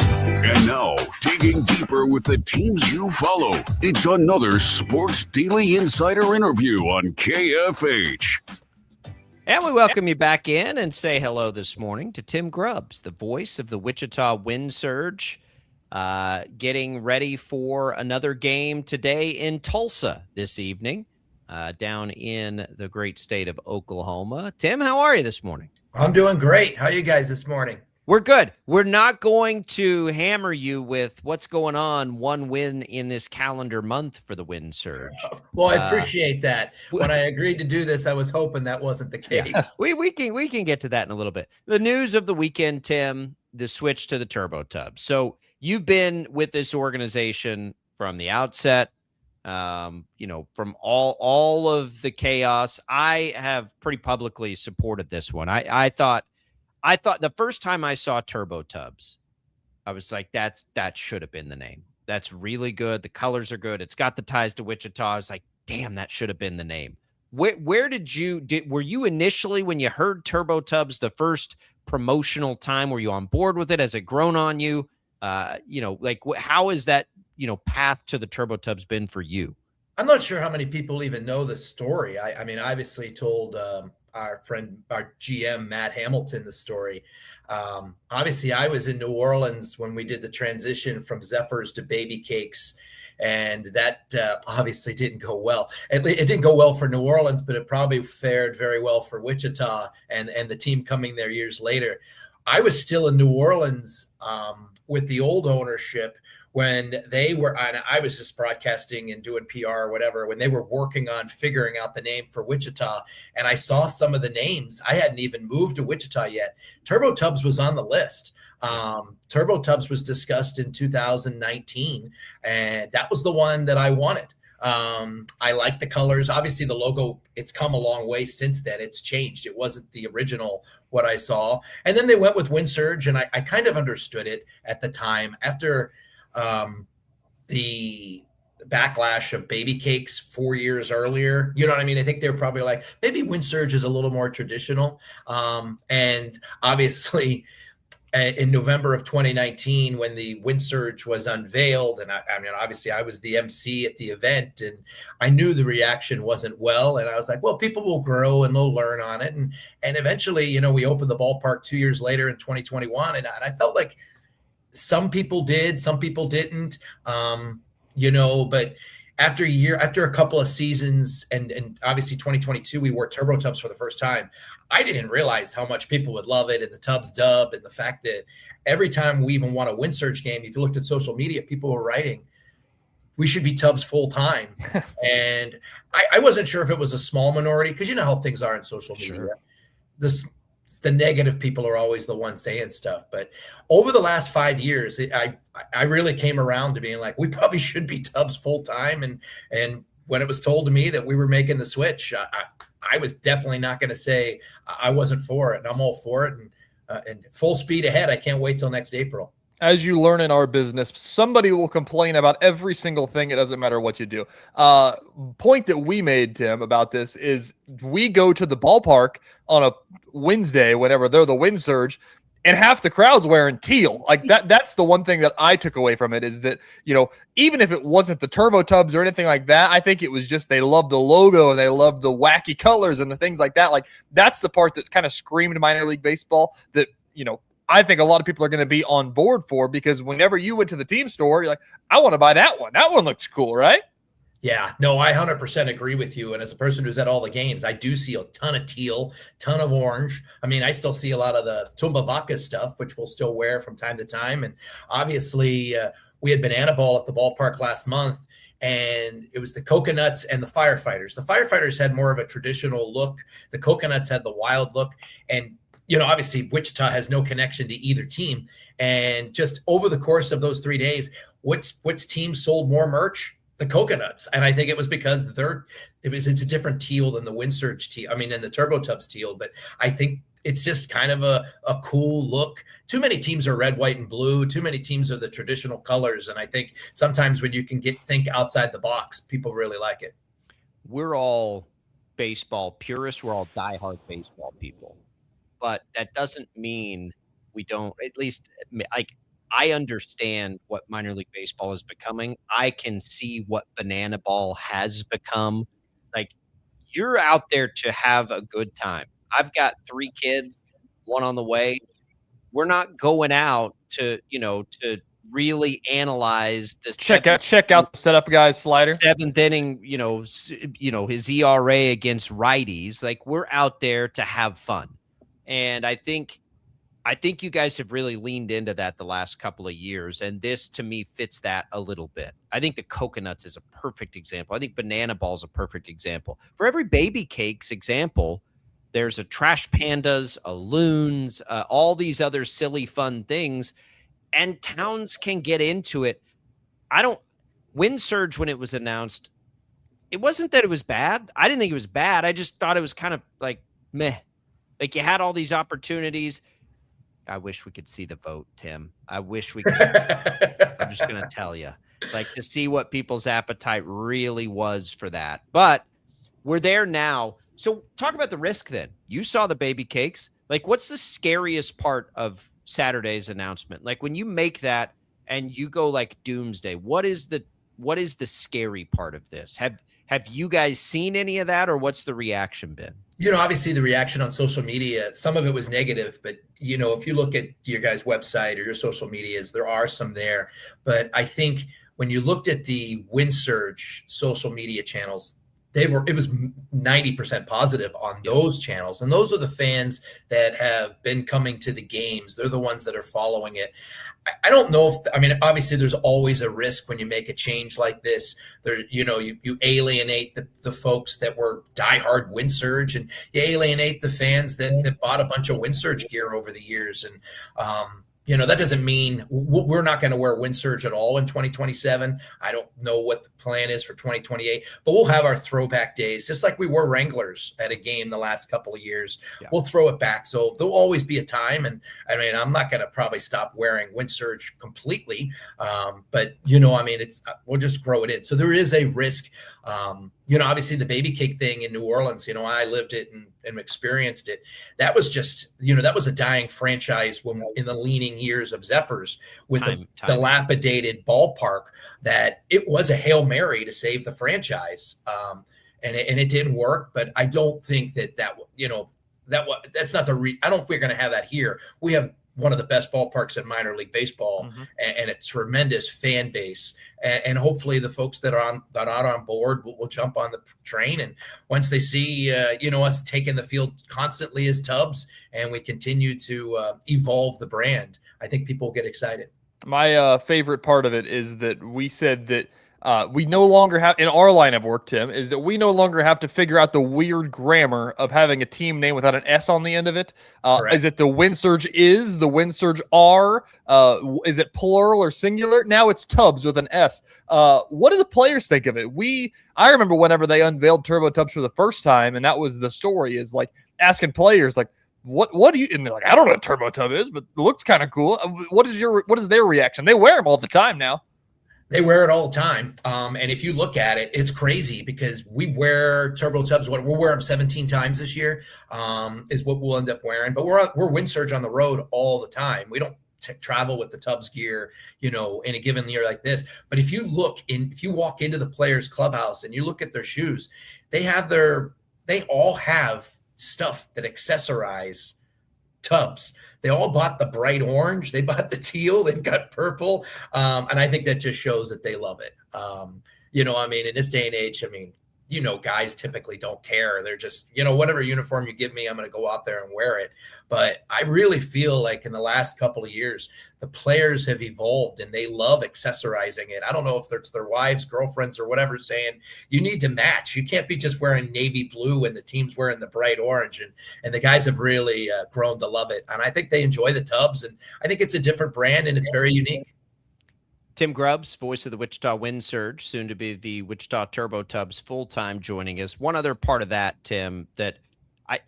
G: And now, digging deeper with the teams you follow, it's another Sports Daily Insider interview on KFH.
E: And we welcome you back in and say hello this morning to Tim Grubbs, the voice of the Wichita Wind Surge, getting ready for another game today in Tulsa this evening. Down in the great state of Oklahoma. Tim, how are you this morning?
I: I'm doing great. How are you guys this morning?
E: We're good. We're not going to hammer you with what's going on, one win in this calendar month for the Wind Surge.
I: Well, I appreciate that. When I agreed to do this, I was hoping that wasn't the case.
E: Yeah, we can get to that in a little bit. The news of the weekend, Tim, the switch to the Turbo Tub. So you've been with this organization from the outset. From all of the chaos, I have pretty publicly supported this one. I thought the first time I saw Turbo Tubs, I was like, that should have been the name. That's really good. The colors are good. It's got the ties to Wichita. I was like, damn, that should have been the name. Where were you initially when you heard Turbo Tubs the first promotional time? Were you on board with it? Has it grown on you? How is that, path to the Turbo Tubs been for you?
I: I'm not sure how many people even know the story. I mean, I obviously told our GM, Matt Hamilton, the story. Obviously, I was in New Orleans when we did the transition from Zephyrs to Baby Cakes, and that obviously didn't go well. It didn't go well for New Orleans, but it probably fared very well for Wichita and the team coming there years later. I was still in New Orleans with the old ownership when they were, and I was just broadcasting and doing PR or whatever, when they were working on figuring out the name for Wichita. And I saw some of the names. I hadn't even moved to Wichita yet. Turbo Tubs was on the list. Turbo Tubs was discussed in 2019, and that was the one that I wanted. I like the colors. Obviously, the logo, it's come a long way since then. It's changed. It wasn't the original what I saw. And then they went with Windsurge, and I kind of understood it at the time. After the backlash of Baby Cakes 4 years earlier, you know what I mean? I think they were probably like, maybe Windsurge is a little more traditional. And obviously, in November of 2019, when the Windsurge was unveiled, and I mean, obviously I was the MC at the event, and I knew the reaction wasn't well. And I was like, well, people will grow and they'll learn on it. And eventually, you know, we opened the ballpark 2 years later in 2021. And I felt like some people did, some people didn't, you know, but after a couple of seasons, and obviously 2022, we wore Turbo Tubs for the first time. I didn't realize how much people would love it, and the Tubs dub, and the fact that every time we even won a Windsurge game, if you looked at social media, people were writing, we should be Tubs full time. And I wasn't sure if it was a small minority, because you know how things are in social media. Sure. The negative people are always the ones saying stuff. But over the last 5 years, I really came around to being like, we probably should be Tubs full time. And when it was told to me that we were making the switch, I was definitely not going to say I wasn't for it. And I'm all for it. And full speed ahead. I can't wait till next April.
F: As you learn in our business, somebody will complain about every single thing. It doesn't matter what you do. Point that we made, Tim, about this is we go to the ballpark on a Wednesday, whenever they're the Windsurge, and half the crowd's wearing teal. Like that's the one thing that I took away from it, is that, you know, even if it wasn't the Turbo Tubs or anything like that, I think it was just they loved the logo and they loved the wacky colors and the things like that. Like that's the part that kind of screamed minor league baseball that, you know, I think a lot of people are going to be on board for, because whenever you went to the team store, you're like, I want to buy that one. That one looks cool, right?
I: Yeah, no, I 100% agree with you. And as a person who's at all the games, I do see a ton of teal, ton of orange. I mean, I still see a lot of the Tumba Vaca stuff, which we'll still wear from time to time. And obviously, we had Banana Ball at the ballpark last month, and it was the Coconuts and the Firefighters. The Firefighters had more of a traditional look. The Coconuts had the wild look. And you know, obviously Wichita has no connection to either team. And just over the course of those 3 days, which team sold more merch? The Coconuts. And I think it was because it's a different teal than the Windsurge teal. I mean, than the Turbo Tubs teal. But I think it's just kind of a cool look. Too many teams are red, white, and blue. Too many teams are the traditional colors. And I think sometimes when you can think outside the box, people really like it.
E: We're all baseball purists. We're all diehard baseball people. But that doesn't mean we don't, at least, like, I understand what minor league baseball is becoming. I can see what Banana Ball has become. Like, you're out there to have a good time. I've got 3 kids, 1 on the way. We're not going out to, you know, to really analyze this.
F: Check out the setup guys slider.
E: 7th inning, you know, his ERA against righties. Like, we're out there to have fun. And I think you guys have really leaned into that the last couple of years. And this, to me, fits that a little bit. I think the Coconuts is a perfect example. I think Banana Ball is a perfect example. For every Baby Cakes example, there's a Trash Pandas, a Loons, all these other silly, fun things. And towns can get into it. Windsurge, when it was announced, it wasn't that it was bad. I didn't think it was bad. I just thought it was kind of like meh. Like, you had all these opportunities. I wish we could see the vote, Tim. I wish we could. I'm just going to tell you, like, to see what people's appetite really was for that. But we're there now. So talk about the risk then. You saw the Baby Cakes. Like, what's the scariest part of Saturday's announcement? Like, when you make that and you go like doomsday, what is the what is the scary part of this? Have you guys seen any of that, or what's the reaction been?
I: Obviously the reaction on social media, some of it was negative, but if you look at your guys' website or your social medias, there are some there. But I think when you looked at the WindSurge social media channels, it was 90% positive on those channels. And those are the fans that have been coming to the games. They're the ones that are following it. I don't know obviously there's always a risk when you make a change like this. You alienate the folks that were diehard WindSurge, and you alienate the fans that bought a bunch of WindSurge gear over the years. And, that doesn't mean we're not going to wear WindSurge at all in 2027. I don't know what the plan is for 2028, but we'll have our throwback days, just like we wore Wranglers at a game the last couple of years. Yeah. We'll throw it back. So there'll always be a time. And I'm not going to probably stop wearing WindSurge completely. But we'll just grow it in. So there is a risk. Obviously the baby cake thing in New Orleans, I lived it and experienced it. That was just, that was a dying franchise when in the leaning years of Zephyrs with a dilapidated ballpark, that it was a Hail Mary to save the franchise. And it didn't work, but I don't think that's not I don't think we're going to have that here. We have one of the best ballparks in minor league baseball, and a tremendous fan base. And hopefully the folks that are on board will jump on the train. And once they see, us taking the field constantly as Tubbs, and we continue to evolve the brand, I think people will get excited.
F: My favorite part of it is that we said that we no longer have, in our line of work, Tim, is that we no longer have to figure out the weird grammar of having a team name without an S on the end of it. Is it the WindSurge is, the WindSurge are? Is it plural or singular? Now it's Tubbs with an S. What do the players think of it? I remember whenever they unveiled Turbo Tubbs for the first time, and that was the story, is like asking players, like, what do you, and they're like, I don't know what Turbo Tub is, but it looks kind of cool. What is their reaction? They wear them all the time now.
I: They wear it all the time. And if you look at it, it's crazy because we wear Turbo Tubs. We'll wear them 17 times this year, is what we'll end up wearing. But we're WindSurge on the road all the time. We don't travel with the Tubbs gear, in a given year like this. But if you walk into the players' clubhouse and you look at their shoes, they all have stuff that accessorize Tubbs. They all bought the bright orange. They bought the teal. They've got purple. And I think that just shows that they love it. In this day and age, guys typically don't care. They're just, whatever uniform you give me, I'm going to go out there and wear it. But I really feel like in the last couple of years, the players have evolved and they love accessorizing it. I don't know if it's their wives, girlfriends, or whatever saying, you need to match. You can't be just wearing navy blue and the team's wearing the bright orange. And the guys have really grown to love it. And I think they enjoy the Tubbs. And I think it's a different brand and it's very unique.
E: Tim Grubbs, voice of the Wichita WindSurge, soon to be the Wichita Turbo Tubs full-time, joining us. One other part of that, Tim, that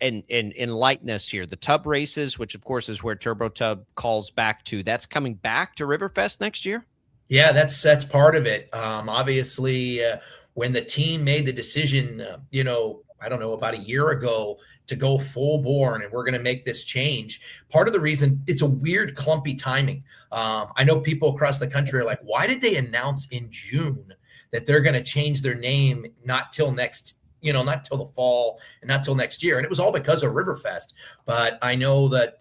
E: enlighten us here. The Tub races, which of course is where Turbo Tub calls back to, that's coming back to Riverfest next year?
I: Yeah, that's part of it. Obviously, when the team made the decision, I don't know, about a year ago to go full bore and we're going to make this change. Part of the reason, it's a weird clumpy timing. I know people across the country are like, why did they announce in June that they're going to change their name not till not till the fall and not till next year? And it was all because of Riverfest. But I know that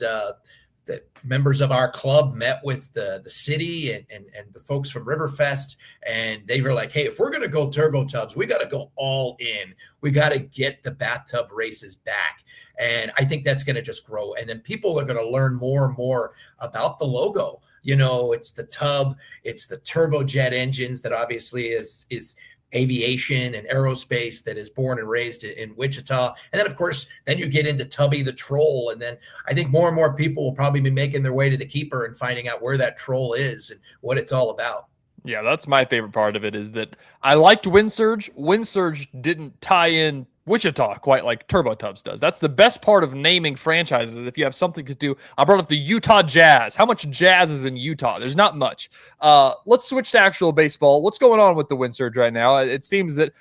I: that members of our club met with the city and the folks from Riverfest, and they were like, hey, if we're going to go Turbo Tubs, we got to go all in. We got to get the bathtub races back. And I think that's going to just grow. And then people are going to learn more and more about the logo. It's the tub, it's the turbojet engines that obviously is aviation and aerospace that is born and raised in Wichita. And then, of course, then you get into Tubby the Troll. And then I think more and more people will probably be making their way to the Keeper and finding out where that troll is and what it's all about.
F: Yeah, that's my favorite part of it, is that I liked WindSurge. WindSurge didn't tie in Wichita quite like Turbo Tubs does. That's the best part of naming franchises. If you have something to do, I brought up the Utah Jazz. How much jazz is in Utah? There's not much. Let's switch to actual baseball. What's going on with the WindSurge right now? It seems that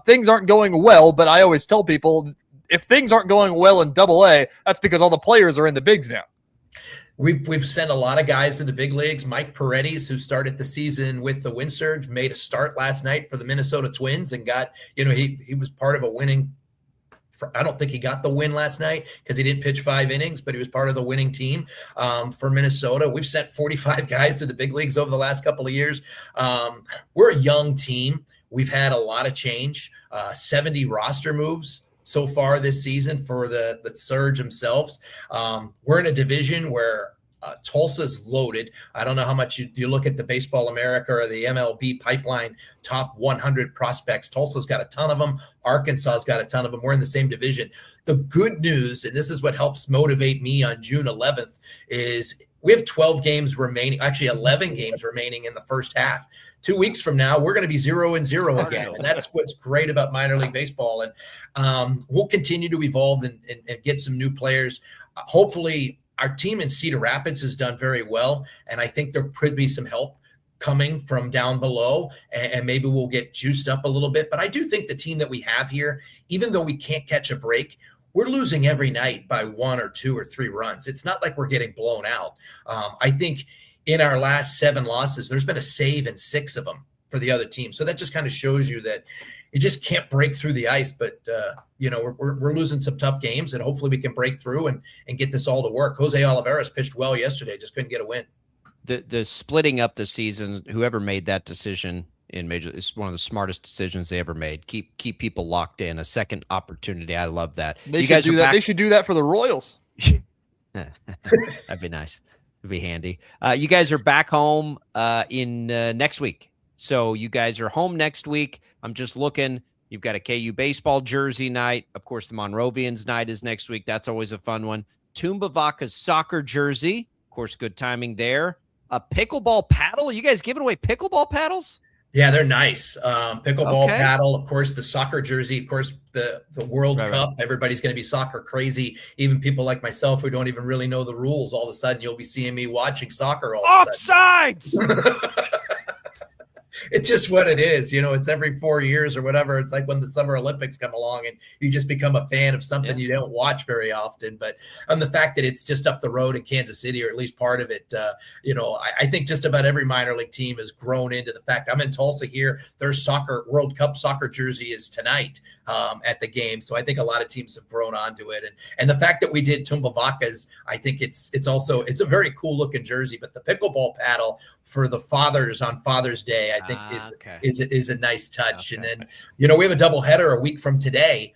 F: things aren't going well, but I always tell people if things aren't going well in AA, that's because all the players are in the bigs now.
I: We've sent a lot of guys to the big leagues. Mike Paredes, who started the season with the Wind Surge, made a start last night for the Minnesota Twins and got, he was part of a winning. I don't think he got the win last night because he didn't pitch 5 innings, but he was part of the winning team for Minnesota. We've sent 45 guys to the big leagues over the last couple of years. We're a young team. We've had a lot of change, 70 roster moves so far this season for the Surge themselves. We're in a division where Tulsa's loaded. I don't know how much you look at the Baseball America or the MLB pipeline top 100 prospects. Tulsa's got a ton of them. Arkansas's got a ton of them. We're in the same division. The good news, and this is what helps motivate me on June 11th, is we have 12 games remaining, actually 11 games remaining in the first half. 2 weeks from now, we're going to be 0-0 again. And that's what's great about minor league baseball. And we'll continue to evolve and get some new players. Hopefully, our team in Cedar Rapids has done very well, and I think there could be some help coming from down below, and maybe we'll get juiced up a little bit. But I do think the team that we have here, even though we can't catch a break, we're losing every night by 1 or 2 or 3 runs. It's not like we're getting blown out. I think in our last 7 losses, there's been a save in 6 of them for the other team. So that just kind of shows you that you just can't break through the ice. But, we're losing some tough games, and hopefully we can break through and get this all to work. Jose Olivares pitched well yesterday, just couldn't get a win.
E: The splitting up the season, whoever made that decision in major, it's one of the smartest decisions they ever made. Keep people locked in, a second opportunity. I love that.
F: They should do that for the Royals.
E: That'd be nice. It'd be handy. You guys are back home in next week. So you guys are home next week. I'm just looking. You've got a KU baseball jersey night. Of course, the Monrovians night is next week. That's always a fun one. Tumba Vaca's soccer jersey. Of course, good timing there. A pickleball paddle. You guys giving away pickleball paddles?
I: Yeah, they're nice. Pickleball paddle, of course, the soccer jersey, of course, the World Cup. Right. Everybody's going to be soccer crazy. Even people like myself who don't even really know the rules, all of a sudden you'll be seeing me watching soccer all of a sudden.
E: Offsides!
I: It's just what it is. It's every 4 years or whatever. It's like when the Summer Olympics come along and you just become a fan of something you don't watch very often. But the fact that it's just up the road in Kansas City, or at least part of it, I think just about every minor league team has grown into the fact. I'm in Tulsa here. Their World Cup soccer jersey is tonight at the game. So I think a lot of teams have grown onto it. And the fact that we did Tumba Vacas, I think it's a very cool looking jersey. But the pickleball paddle for the fathers on Father's Day, I think is a nice touch. Okay. And then, we have a doubleheader a week from today.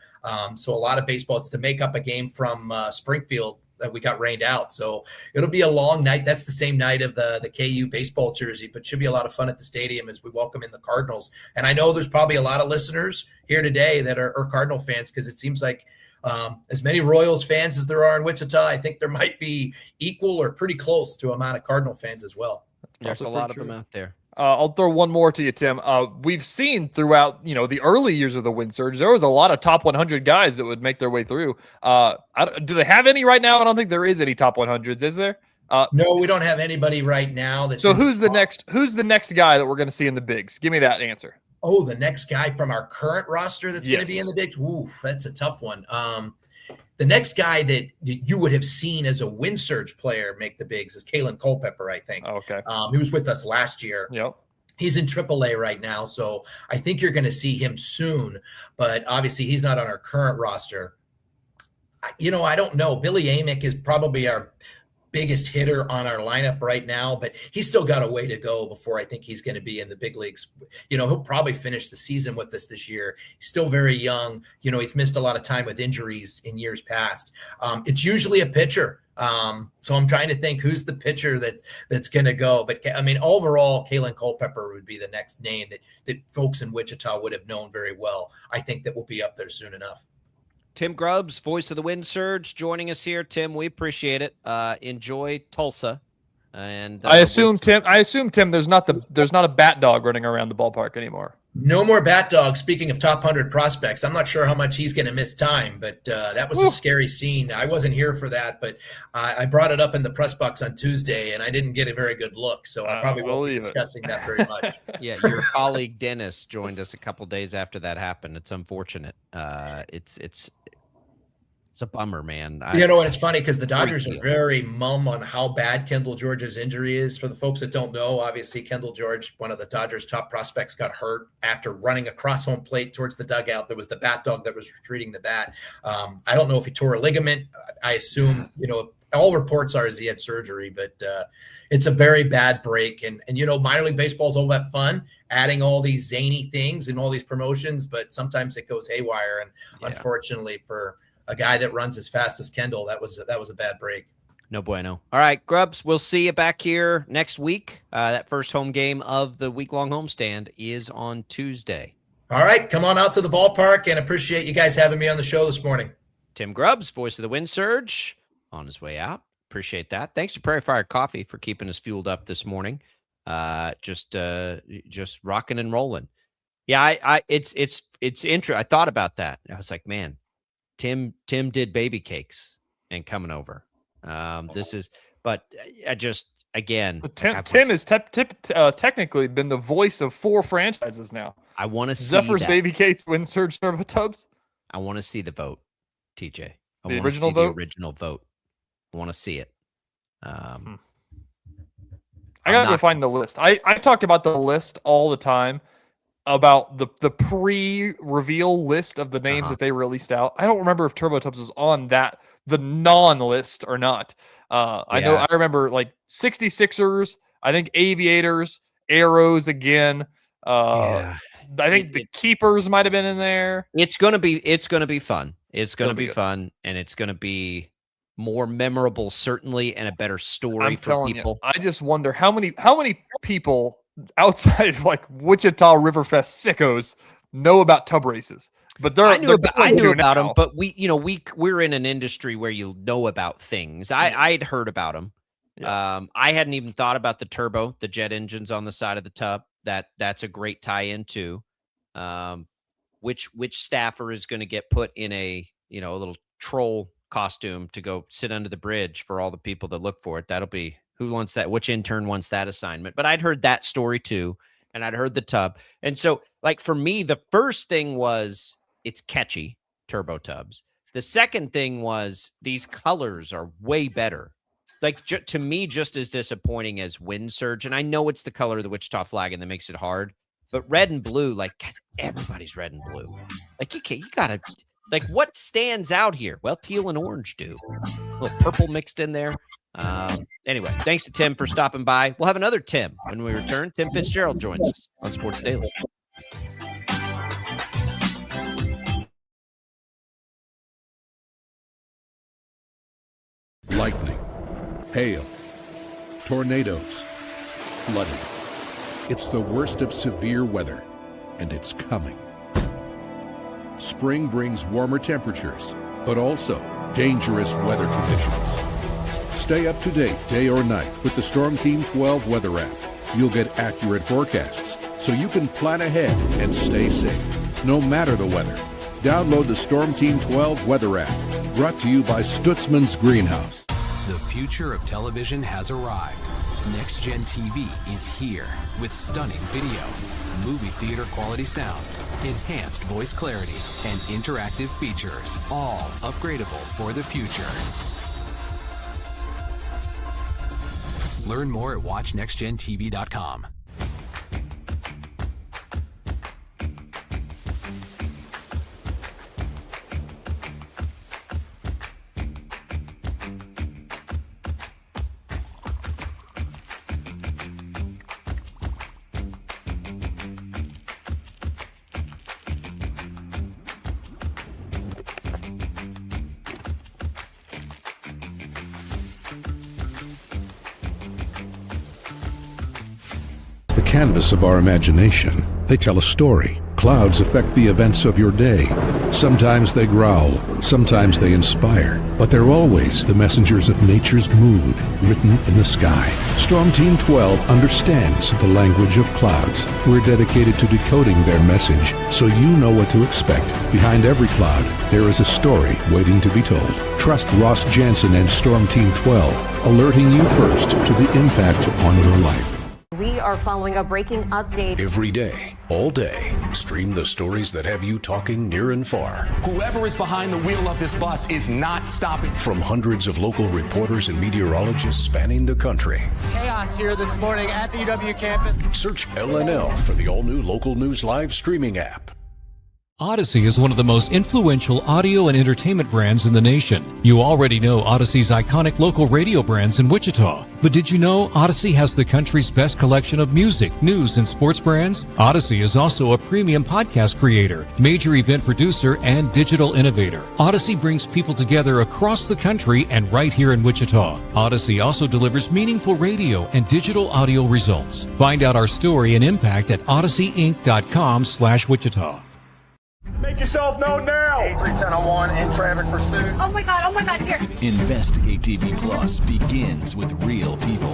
I: So a lot of baseball. It's to make up a game from Springfield that we got rained out. So it'll be a long night. That's the same night of the KU baseball jersey, but should be a lot of fun at the stadium as we welcome in the Cardinals. And I know there's probably a lot of listeners here today that are Cardinal fans, because it seems like as many Royals fans as there are in Wichita, I think there might be equal or pretty close to amount of Cardinal fans as well.
E: There's a lot of them out there.
F: I'll throw one more to you, Tim. We've seen throughout, the early years of the Wind Surge, there was a lot of top 100 guys that would make their way through. Do they have any right now? I don't think there is any top 100s, is there?
I: No, we don't have anybody right now.
F: So who's the next guy that we're going to see in the bigs? Give me that answer.
I: Oh, the next guy from our current roster that's going to be in the bigs? Oof, that's a tough one. The next guy that you would have seen as a Wind Surge player make the bigs is Kalen Culpepper, I think.
F: Oh, okay.
I: He was with us last year.
F: Yep.
I: He's in AAA right now, so I think you're going to see him soon. But obviously, he's not on our current roster. I don't know. Billy Amick is probably our biggest hitter on our lineup right now, but he's still got a way to go before I think he's going to be in the big leagues. He'll probably finish the season with us this year. He's still very young. He's missed a lot of time with injuries in years past. It's usually a pitcher. So I'm trying to think who's the pitcher that's going to go. But overall, Kalen Culpepper would be the next name that folks in Wichita would have known very well. I think that will be up there soon enough.
E: Tim Grubbs, voice of the Wind Surge, joining us here. Tim, we appreciate it. Enjoy Tulsa, and
F: I assume Tim, there's not a bat dog running around the ballpark anymore.
I: No more bat dog. Speaking of top 100 prospects, I'm not sure how much he's going to miss time, but that was a scary scene. I wasn't here for that, but I brought it up in the press box on Tuesday, and I didn't get a very good look, so I probably won't be discussing that very much.
E: Yeah, your colleague Dennis joined us a couple days after that happened. It's unfortunate. It's It's a bummer, man.
I: You know, and it's funny because the Dodgers are very mum on how bad Kendall George's injury is. For the folks that don't know, obviously Kendall George, one of the Dodgers' top prospects, got hurt after running across home plate towards the dugout. There was the bat dog that was retreating the bat. I don't know if he tore a ligament. I assume, you know, all reports are he had surgery, but it's a very bad break. And you know, minor league baseball is all that fun, adding all these zany things and all these promotions, but sometimes it goes haywire. And unfortunately for a guy that runs as fast as Kendall, that was a bad break.
E: No bueno. All right, Grubbs, we'll see you back here next week. That first home game of the week-long homestand is on Tuesday.
I: All right, come on out to the ballpark, and appreciate you guys having me on the show this morning.
E: Tim Grubbs, voice of the Wind Surge, on his way out. Appreciate that. Thanks to Prairie Fire Coffee for keeping us fueled up this morning. Just rocking and rolling. Yeah, it's interesting. I thought about that. I was like, man, Tim did baby cakes and coming over. But I just, again,
F: Tim has technically been the voice of 4 franchises now.
E: I want to see
F: Zephyr's Baby Cakes, Wind Surge, Turbo Tubs.
E: I want to see the vote, TJ.
F: The original vote.
E: The original vote. I want to see it.
F: I gotta go find the list. I talk about the list all the time, about the pre-reveal list of the names that they released out. I don't remember if Turbo Tubs was on the non-list or not. I remember like 66ers, I think Aviators, Arrows again. I think the Keepers might have been in there.
E: It's gonna be fun. It's gonna be fun, and it's gonna be more memorable, certainly, and a better story for people.
F: I just wonder how many people outside of like Wichita Riverfest sickos know about tub races. But I knew
E: about them, but we're in an industry where you know about things. I'd heard about them. Yeah. I hadn't even thought about the jet engines on the side of the tub. That's a great tie-in too. Which staffer is going to get put in a little troll costume to go sit under the bridge for all the people that look for it? That'll be who wants that. Which intern wants that assignment? But I'd heard that story too, and I'd heard the tub. And so, like for me, the first thing was it's catchy, Turbo Tubs. The second thing was these colors are way better. Like to me, just as disappointing as Wind Surge. And I know it's the color of the Wichita flag and that makes it hard. But red and blue, like guys, everybody's red and blue. Like you gotta, like what stands out here? Well, teal and orange do. A little purple mixed in there. Anyway, thanks to Tim for stopping by. We'll have another Tim when we return. Tim Fitzgerald joins us on Sports Daily.
M: Lightning, hail, tornadoes, flooding. It's the worst of severe weather, and it's coming. Spring brings warmer temperatures, but also dangerous weather conditions. Stay up to date day or night with the Storm Team 12 weather app. You'll get accurate forecasts, so you can plan ahead and stay safe, no matter the weather. Download the Storm Team 12 weather app, brought to you by Stutzman's Greenhouse.
N: The future of television has arrived. Next Gen TV is here with stunning video, movie theater quality sound, enhanced voice clarity, and interactive features, all upgradable for the future. Learn more at watchnextgentv.com.
M: Canvas of our imagination. They tell a story. Clouds affect the events of your day. Sometimes they growl, sometimes they inspire, but they're always the messengers of nature's mood written in the sky. Storm Team 12 understands the language of clouds. We're dedicated to decoding their message so you know what to expect. Behind every cloud, there is a story waiting to be told. Trust Ross Jansen and Storm Team 12, alerting you first to the impact on your life.
O: We are following a breaking update.
G: Every day, all day, stream the stories that have you talking near and far.
P: Whoever is behind the wheel of this bus is not stopping.
G: From hundreds of local reporters and meteorologists spanning the country.
Q: Chaos here this morning at the UW campus.
G: Search LNL for the all-new Local News Live streaming app.
R: Odyssey is one of the most influential audio and entertainment brands in the nation. You already know Odyssey's iconic local radio brands in Wichita. But did you know Odyssey has the country's best collection of music, news, and sports brands? Odyssey is also a premium podcast creator, major event producer, and digital innovator. Odyssey brings people together across the country and right here in Wichita. Odyssey also delivers meaningful radio and digital audio results. Find out our story and impact at odysseyinc.com/Wichita.
A: Make yourself known now. 831001 in traffic pursuit.
K: Oh my God, here.
S: Investigate TV Plus begins with real people.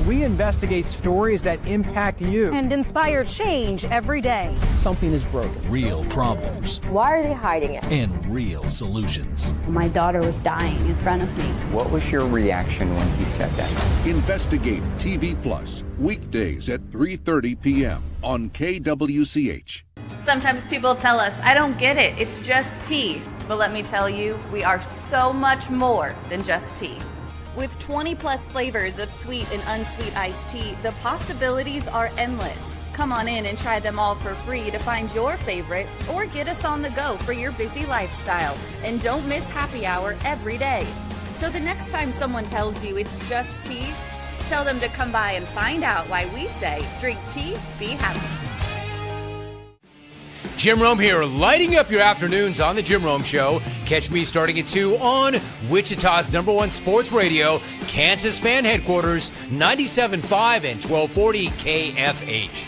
W: We investigate stories that impact you.
O: And inspire change every day.
W: Something is broken.
S: Real problems.
V: Why are they hiding it?
S: And real solutions.
V: My daughter was dying in front of me.
X: What was your reaction when he said that?
M: Investigate TV Plus, weekdays at 3:30 p.m. on KWCH.
T: Sometimes people tell us, I don't get it, it's just tea. But let me tell you, we are so much more than just tea. With 20 plus flavors of sweet and unsweet iced tea, the possibilities are endless. Come on in and try them all for free to find your favorite or get us on the go for your busy lifestyle. And don't miss happy hour every day. So the next time someone tells you it's just tea, tell them to come by and find out why we say, drink tea, be happy.
U: Jim Rome here, lighting up your afternoons on The Jim Rome Show. Catch me starting at 2 on Wichita's #1 sports radio, Kansas Fan Headquarters, 97.5 and 1240 KFH.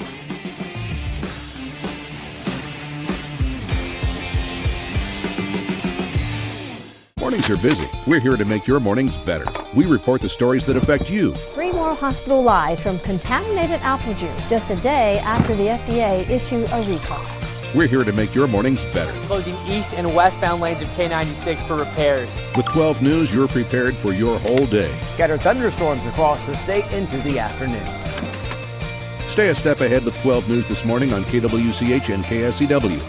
M: Mornings are busy. We're here to make your mornings better. We report the stories that affect you.
V: 3 more hospitalized from contaminated apple juice just a day after the FDA issued a recall.
M: We're here to make your mornings better.
Q: Closing east and westbound lanes of K96 for repairs.
M: With 12 News, you're prepared for your whole day.
D: Scattered thunderstorms across the state into the afternoon.
M: Stay a step ahead with 12 News this morning on KWCH and KSCW.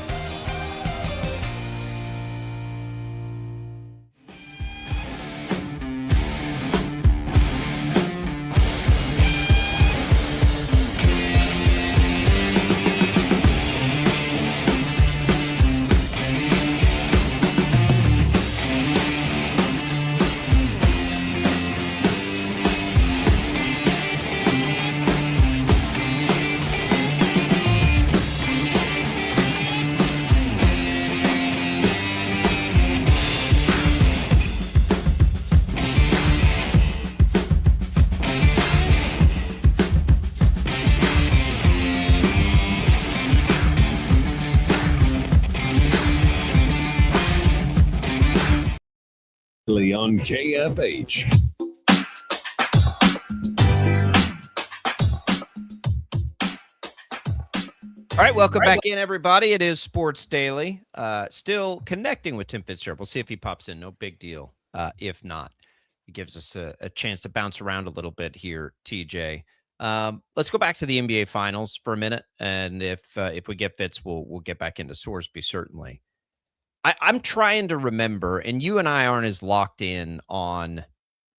G: On KFH.
E: All right, welcome back in, everybody. It is Sports Daily. Still connecting with Tim Fitzgerald. We'll see if he pops in. No big deal. If not, it gives us a chance to bounce around a little bit here, TJ. Let's go back to the NBA Finals for a minute, and if we get Fitz, we'll get back into Sorsby, certainly. I'm trying to remember, and you and I aren't as locked in on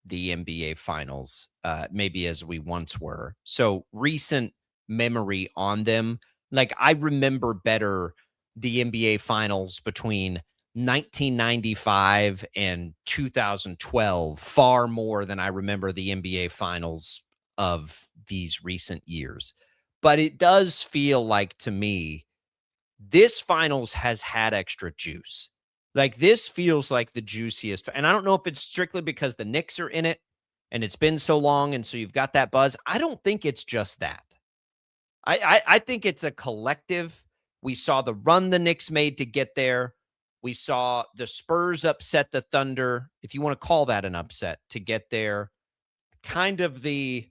E: the NBA Finals, maybe as we once were. So recent memory on them. Like, I remember better the NBA Finals between 1995 and 2012 far more than I remember the NBA Finals of these recent years. But it does feel like, to me, this finals has had extra juice. Like, this feels like the juiciest. And I don't know if it's strictly because the Knicks are in it and it's been so long and so you've got that buzz. I don't think it's just that. I think it's a collective. We saw the run the Knicks made to get there. We saw the Spurs upset the Thunder, if you want to call that an upset, to get there. Kind of the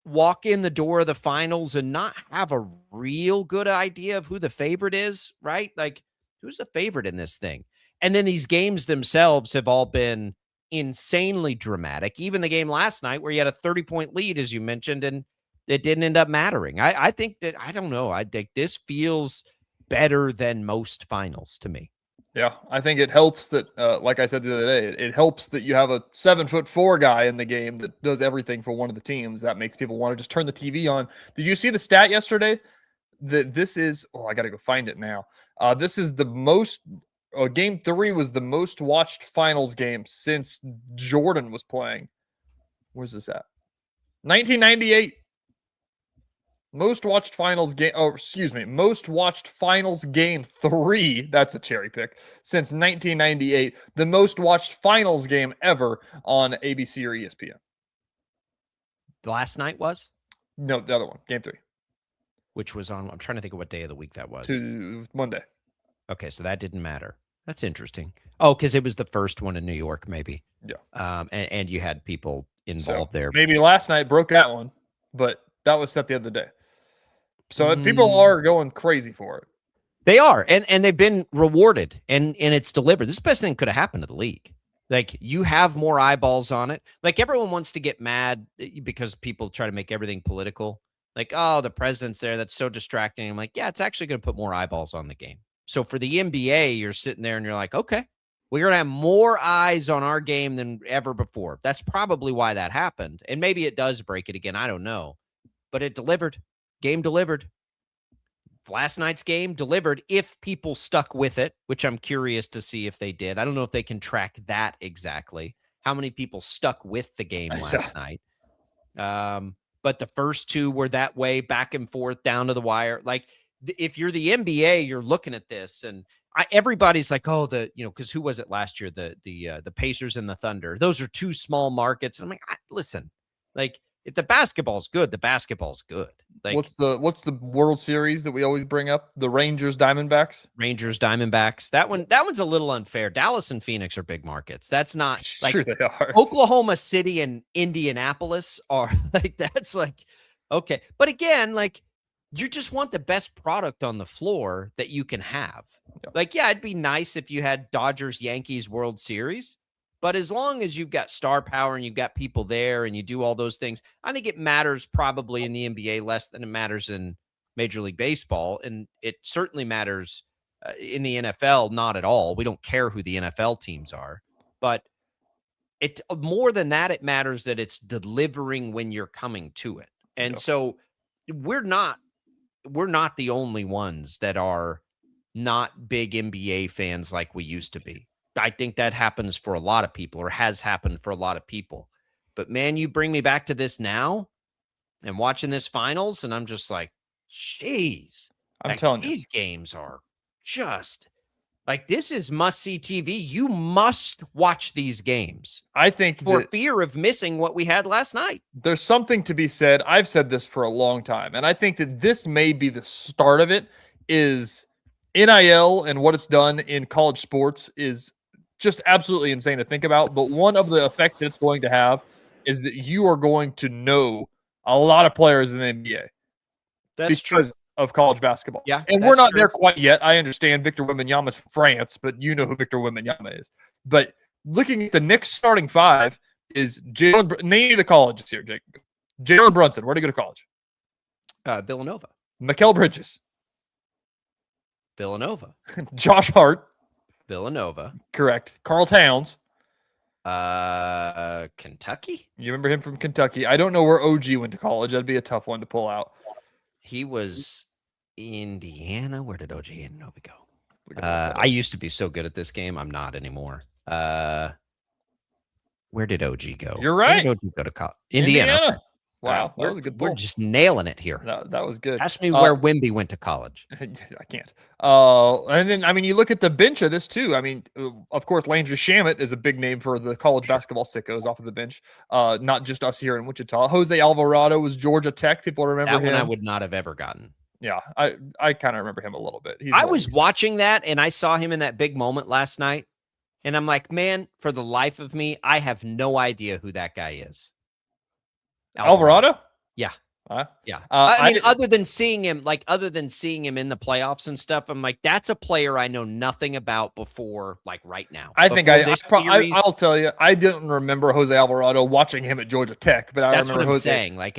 E: walk in the door of the finals and not have a real good idea of who the favorite is, right? Like, who's the favorite in this thing? And then these games themselves have all been insanely dramatic. Even the game last night where you had a 30-point lead, as you mentioned, and it didn't end up mattering. I think that, I don't know. I think this feels better than most finals to me.
F: Yeah, I think it helps that, like I said the other day, it helps that you have a 7'4" guy in the game that does everything for one of the teams. That makes people want to just turn the TV on. Did you see the stat yesterday? That this is, I got to go find it now. This is the most, game 3 was the most watched finals game since Jordan was playing. Where's this at? 1998. Most watched finals game. Oh, excuse me. Most watched finals game 3. That's a cherry pick. Since 1998, the most watched finals game ever on ABC or ESPN.
E: The last night was?
F: No, the other one, game 3.
E: Which was on, I'm trying to think of what day of the week that was.
F: Monday.
E: Okay, so that didn't matter. That's interesting. Oh, because it was the first one in New York, maybe.
F: Yeah.
E: And you had people involved there.
F: Maybe last night broke that one, but that was set the other day. So people are going crazy for it.
E: They are, and they've been rewarded, and it's delivered. This is the best thing could have happened to the league. Like, you have more eyeballs on it. Like, everyone wants to get mad because people try to make everything political. Like, oh, the president's there. That's so distracting. I'm like, yeah, it's actually going to put more eyeballs on the game. So for the NBA, you're sitting there and you're like, okay, we're going to have more eyes on our game than ever before. That's probably why that happened. And maybe it does break it again. I don't know. But it delivered. Game delivered. Last night's game delivered if people stuck with it, which I'm curious to see if they did. I don't know if they can track that exactly. How many people stuck with the game last night? But the first two were that way, back and forth, down to the wire. Like, if you're the NBA, you're looking at this, and everybody's like, oh, because who was it last year? The Pacers and the Thunder. Those are two small markets. And I'm like, listen, like, if the basketball's good, the basketball's good. Like,
F: what's the World Series that we always bring up? The Rangers Diamondbacks.
E: Rangers Diamondbacks. That one's a little unfair. Dallas and Phoenix are big markets. That's not like
F: sure they are.
E: Oklahoma City and Indianapolis are like, that's like, okay. But again, like, you just want the best product on the floor that you can have.
F: Yeah.
E: Like, yeah, it'd be nice if you had Dodgers Yankees World Series. But as long as you've got star power and you've got people there and you do all those things, I think it matters probably in the NBA less than it matters in Major League Baseball. And it certainly matters in the NFL, not at all. We don't care who the NFL teams are. But it more than that, it matters that it's delivering when you're coming to it. And so we're not the only ones that are not big NBA fans like we used to be. I think that happens for a lot of people, or has happened for a lot of people. But man, you bring me back to this now and watching this finals, and I'm just like, jeez.
F: I'm telling you.
E: These games are just like, this is must-see TV. You must watch these games.
F: I think
E: for fear of missing what we had last night.
F: There's something to be said. I've said this for a long time, and I think that this may be the start of it, is NIL and what it's done in college sports is just absolutely insane to think about. But one of the effects that it's going to have is that you are going to know a lot of players in the NBA.
E: That's true.
F: Of college basketball.
E: Yeah.
F: And we're not there quite yet. I understand Victor Wembanyama's from France, but you know who Victor Wembanyama is. But looking at the Knicks starting 5 is Jalen. Name the colleges here, Jake. Jalen Brunson. Where'd he go to college?
E: Villanova.
F: Mikal Bridges.
E: Villanova.
F: Josh Hart.
E: Villanova.
F: Correct. Karl Towns.
E: Kentucky?
F: You remember him from Kentucky. I don't know where OG went to college. That'd be a tough one to pull out.
E: He was Indiana. Where did OG Anunoby go? I used to be so good at this game. I'm not anymore. Where did OG go?
F: You're right.
E: Where did OG go to college? Indiana.
F: Wow, that was a good pull.
E: We're just nailing it here.
F: That was good.
E: Ask me where Wemby went to college.
F: I can't. And then, I mean, you look at the bench of this too. I mean, of course, Landry Shamet is a big name for the college basketball sickos off of the bench. Not just us here in Wichita. Jose Alvarado was Georgia Tech. People remember
E: that
F: him.
E: one I would not have ever gotten.
F: Yeah, I kind of remember him a little bit.
E: I was watching that, and I saw him in that big moment last night. And I'm like, man, for the life of me, I have no idea who that guy is.
F: Alvarado?
E: Yeah. Yeah. I mean, other than seeing him in the playoffs and stuff, I'm like, that's a player I know nothing about before, like right now.
F: I'll tell you, I didn't remember Jose Alvarado watching him at Georgia Tech, but
E: that's what I'm saying. Like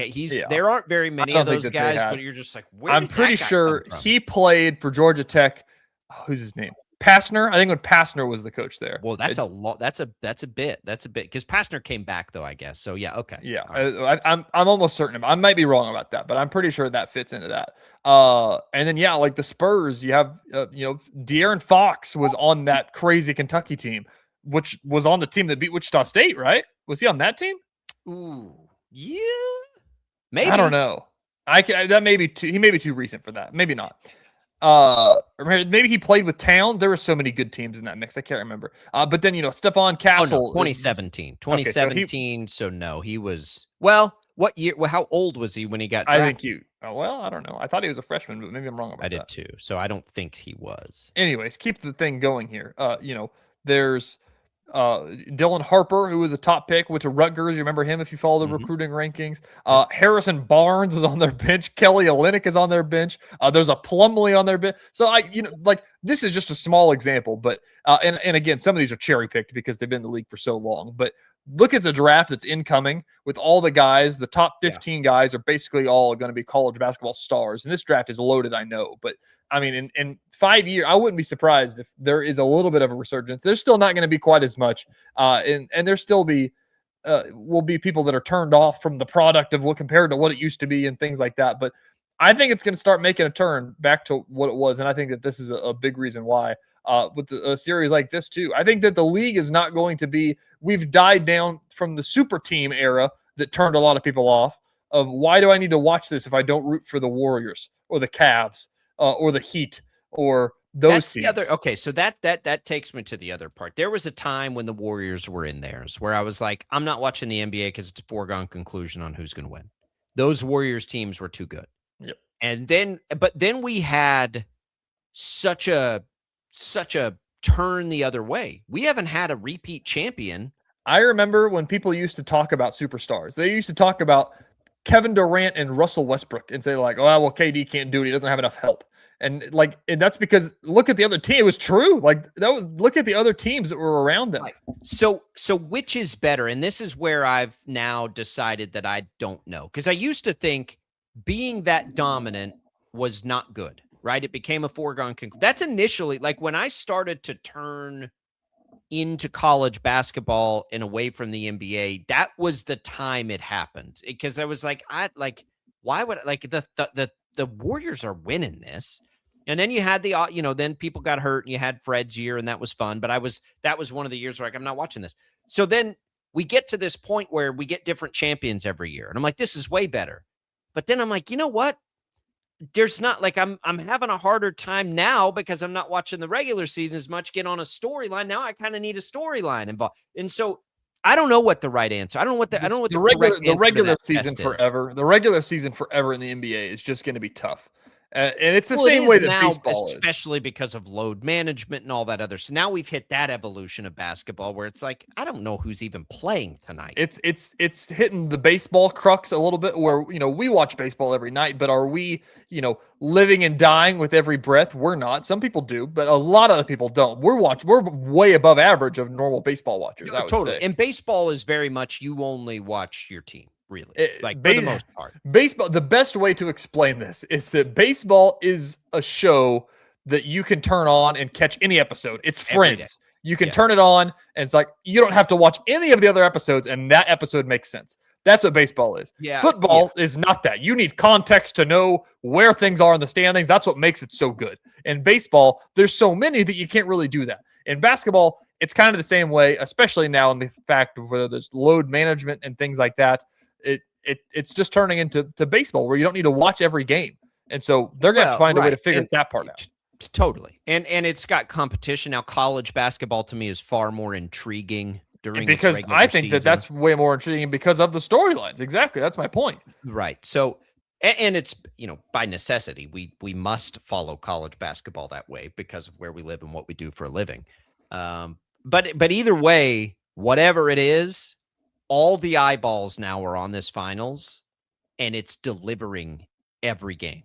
E: there aren't very many of those guys, but you're just like,
F: I'm pretty sure he played for Georgia Tech. Oh, who's his name? Pastner. I think when Pastner was the coach there.
E: Well, that's a lot. That's a bit because Pastner came back though, I guess. So yeah, okay.
F: Yeah, right. I'm almost certain. I might be wrong about that, but I'm pretty sure that fits into that. And then like the Spurs, you have De'Aaron Fox was on that crazy Kentucky team, which was on the team that beat Wichita State, right? Was he on that team?
E: Ooh, yeah, maybe.
F: I don't know. That may be too. He may be too recent for that. Maybe not. Or maybe he played with Town. There were so many good teams in that mix. I can't remember. But then Stephon Castle.
E: 2017. So no, he was. Well, what year? Well, how old was he when he got drafted?
F: I don't know. I thought he was a freshman, but maybe I'm wrong about that.
E: I did too. So I don't think he was.
F: Anyways, keep the thing going here. There's Dylan Harper, who was a top pick, went to Rutgers. You remember him if you follow the recruiting rankings. Harrison Barnes is on their bench. Kelly Olynyk is on their bench. There's a Plumlee on their bench. So this is just a small example, but and again, some of these are cherry picked because they've been in the league for so long. But look at the draft that's incoming with all the guys. The top 15 guys are basically all going to be college basketball stars, and this draft is loaded, I know, but I mean, in 5 years, I wouldn't be surprised if there is a little bit of a resurgence. There's still not going to be quite as much, and there still will be people that are turned off from the product of what compared to what it used to be and things like that. But I think it's going to start making a turn back to what it was, and I think that this is a big reason why. With a series like this too, I think that the league is not going to be. We've died down from the super team era that turned a lot of people off. Of why do I need to watch this if I don't root for the Warriors or the Cavs? Or the Heat, or those teams.
E: So that takes me to the other part. There was a time when the Warriors were in theirs where I was like, I'm not watching the NBA because it's a foregone conclusion on who's going to win. Those Warriors teams were too good.
F: Yep.
E: And then we had such a turn the other way. We haven't had a repeat champion.
F: I remember when people used to talk about superstars. They used to talk about Kevin Durant and Russell Westbrook and say like, oh, well, KD can't do it. He doesn't have enough help. And that's because look at the other team. It was true. Look at the other teams that were around them.
E: So which is better? And this is where I've now decided that I don't know. Because I used to think being that dominant was not good, right? It became a foregone conclusion. That's initially when I started to turn into college basketball and away from the NBA, that was the time it happened. Because I was like, why would the Warriors are winning this? And then you had then people got hurt and you had Fred's year and that was fun. But that was one of the years where I'm not watching this. So then we get to this point where we get different champions every year. And I'm like, this is way better. But then I'm like, you know what? There's not I'm having a harder time now because I'm not watching the regular season as much, get on a storyline. Now I kind of need a storyline involved. And so I don't know what the right answer. I don't know what the
F: regular season forever. The regular season forever in the NBA is just going to be tough. And it's the same way that
E: now,
F: baseball is.
E: Especially because of load management and all that other. So now we've hit that evolution of basketball where it's like, I don't know who's even playing tonight.
F: It's hitting the baseball crux a little bit where, we watch baseball every night, but are we, living and dying with every breath? We're not. Some people do, but a lot of the people don't. We're way above average of normal baseball watchers. I would say.
E: And baseball is very much, you only watch your team. Really, for the most part.
F: Baseball, the best way to explain this is that baseball is a show that you can turn on and catch any episode. It's Friends. You can turn it on, and it's like you don't have to watch any of the other episodes, and that episode makes sense. That's what baseball is.
E: Yeah.
F: Football is not that. You need context to know where things are in the standings. That's what makes it so good. In baseball, there's so many that you can't really do that. In basketball, it's kind of the same way, especially now in the fact of whether there's load management and things like that. It's just turning into baseball where you don't need to watch every game. And so they're going to have to find a way to figure that part out.
E: Totally. And it's got competition. Now, college basketball to me is far more intriguing during
F: because
E: its regular
F: I think
E: season.
F: that's way more intriguing because of the storylines. Exactly. That's my point.
E: Right. So, and it's, by necessity, we must follow college basketball that way because of where we live and what we do for a living. But either way, whatever it is, all the eyeballs now are on this finals. and it's delivering every game.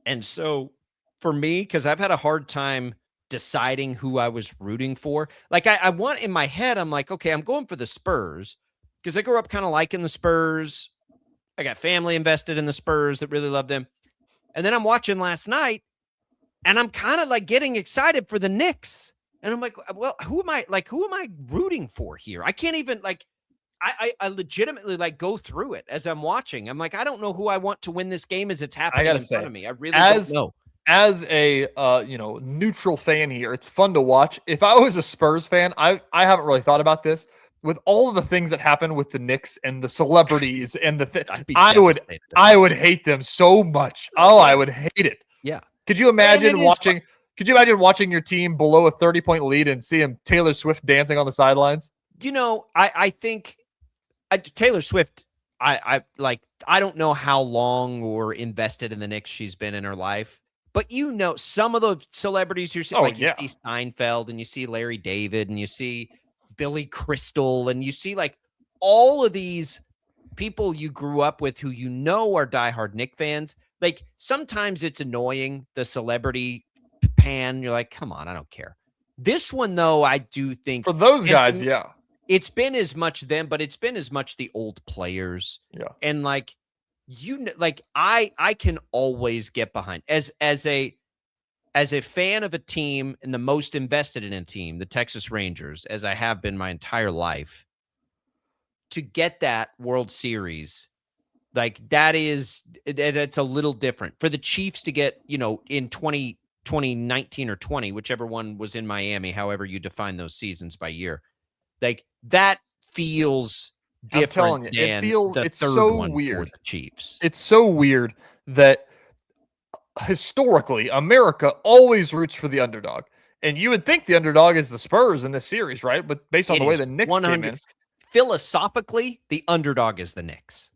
E: And so for me, because I've had a hard time deciding who I was rooting for, like I want in my head, I'm like, okay, I'm going for the Spurs because I grew up kind of liking the Spurs. I got family invested in the Spurs that really love them. And then I'm watching last night and I'm kind of like getting excited for the Knicks. And I'm like, well, who am I rooting for here? I can't even like, I legitimately like go through it as I'm watching. I'm like, I don't know who I want to win this game as it's happening in front of me. I really don't know.
F: As a neutral fan here, it's fun to watch. If I was a Spurs fan, I haven't really thought about this. With all of the things that happen with the Knicks and the celebrities and I would hate them so much. Oh, I would hate it.
E: Yeah.
F: Could you imagine watching your team below a 30-point lead and seeing Taylor Swift dancing on the sidelines?
E: I think Taylor Swift, I don't know how long or invested in the Knicks she's been in her life, but some of the celebrities you're seeing, you see Seinfeld and you see Larry David and you see Billy Crystal and you see like all of these people you grew up with who are diehard Knicks fans. Like sometimes it's annoying, the celebrity pan. You're like, come on, I don't care. This one though, I do think
F: for those guys,
E: it's been as much them, but it's been as much the old players.
F: Yeah.
E: And like, I can always get behind as a fan of a team and the most invested in a team, the Texas Rangers, as I have been my entire life, to get that World Series, like that's a little different. For the Chiefs to get, in 2019 or 20, whichever one was in Miami, however you define those seasons by year, like that feels different.
F: It's so weird
E: for the Chiefs.
F: It's so weird that historically America always roots for the underdog, and you would think the underdog is the Spurs in this series, right? But based on the way the Knicks came in,
E: philosophically, the underdog is the Knicks.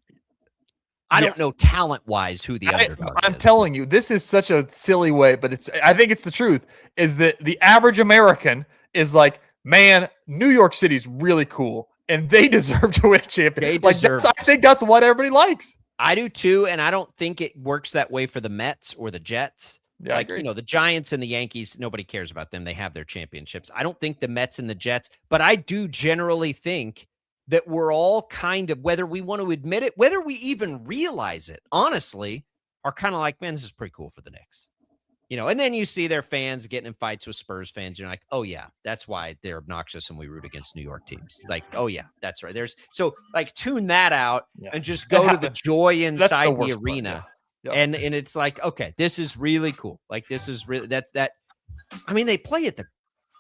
E: I don't know talent-wise who the underdog is.
F: I'm telling you, this is such a silly way, but I think it's the truth, is that the average American is like, man, New York City's really cool, and they deserve to win a championship. I think that's what everybody likes.
E: I do too, and I don't think it works that way for the Mets or the Jets.
F: Yeah,
E: like, the Giants and the Yankees, nobody cares about them. They have their championships. I don't think the Mets and the Jets, but I do generally think that we're all kind of, whether we want to admit it, whether we even realize it, honestly, are kind of like, man, this is pretty cool for the Knicks. And then you see their fans getting in fights with Spurs fans. You're like, oh yeah, that's why they're obnoxious and we root against New York teams. Like, oh yeah, that's right. Tune that out and just go to the joy inside the arena. And it's like, okay, this is really cool. Like, this is really, they play at the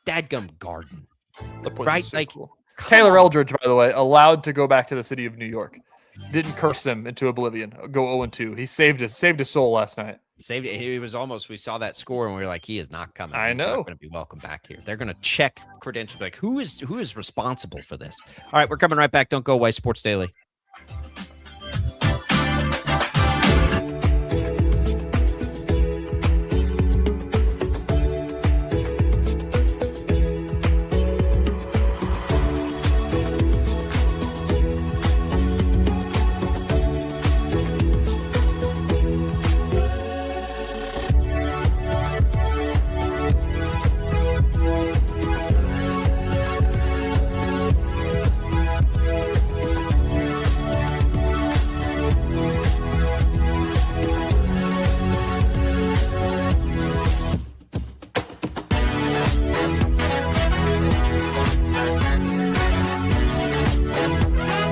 E: dadgum Garden, right?
F: So cool. Taylor Eldridge, by the way, allowed to go back to the city of New York. Didn't curse them into oblivion. Go 0-2. He saved his soul last night.
E: Saved it. He was almost, we saw that score and we were like, he is not coming.
F: I know.
E: He's not going to be welcome back here. They're going to check credentials. Like, who is responsible for this? All right, we're coming right back. Don't go away. Sports Daily.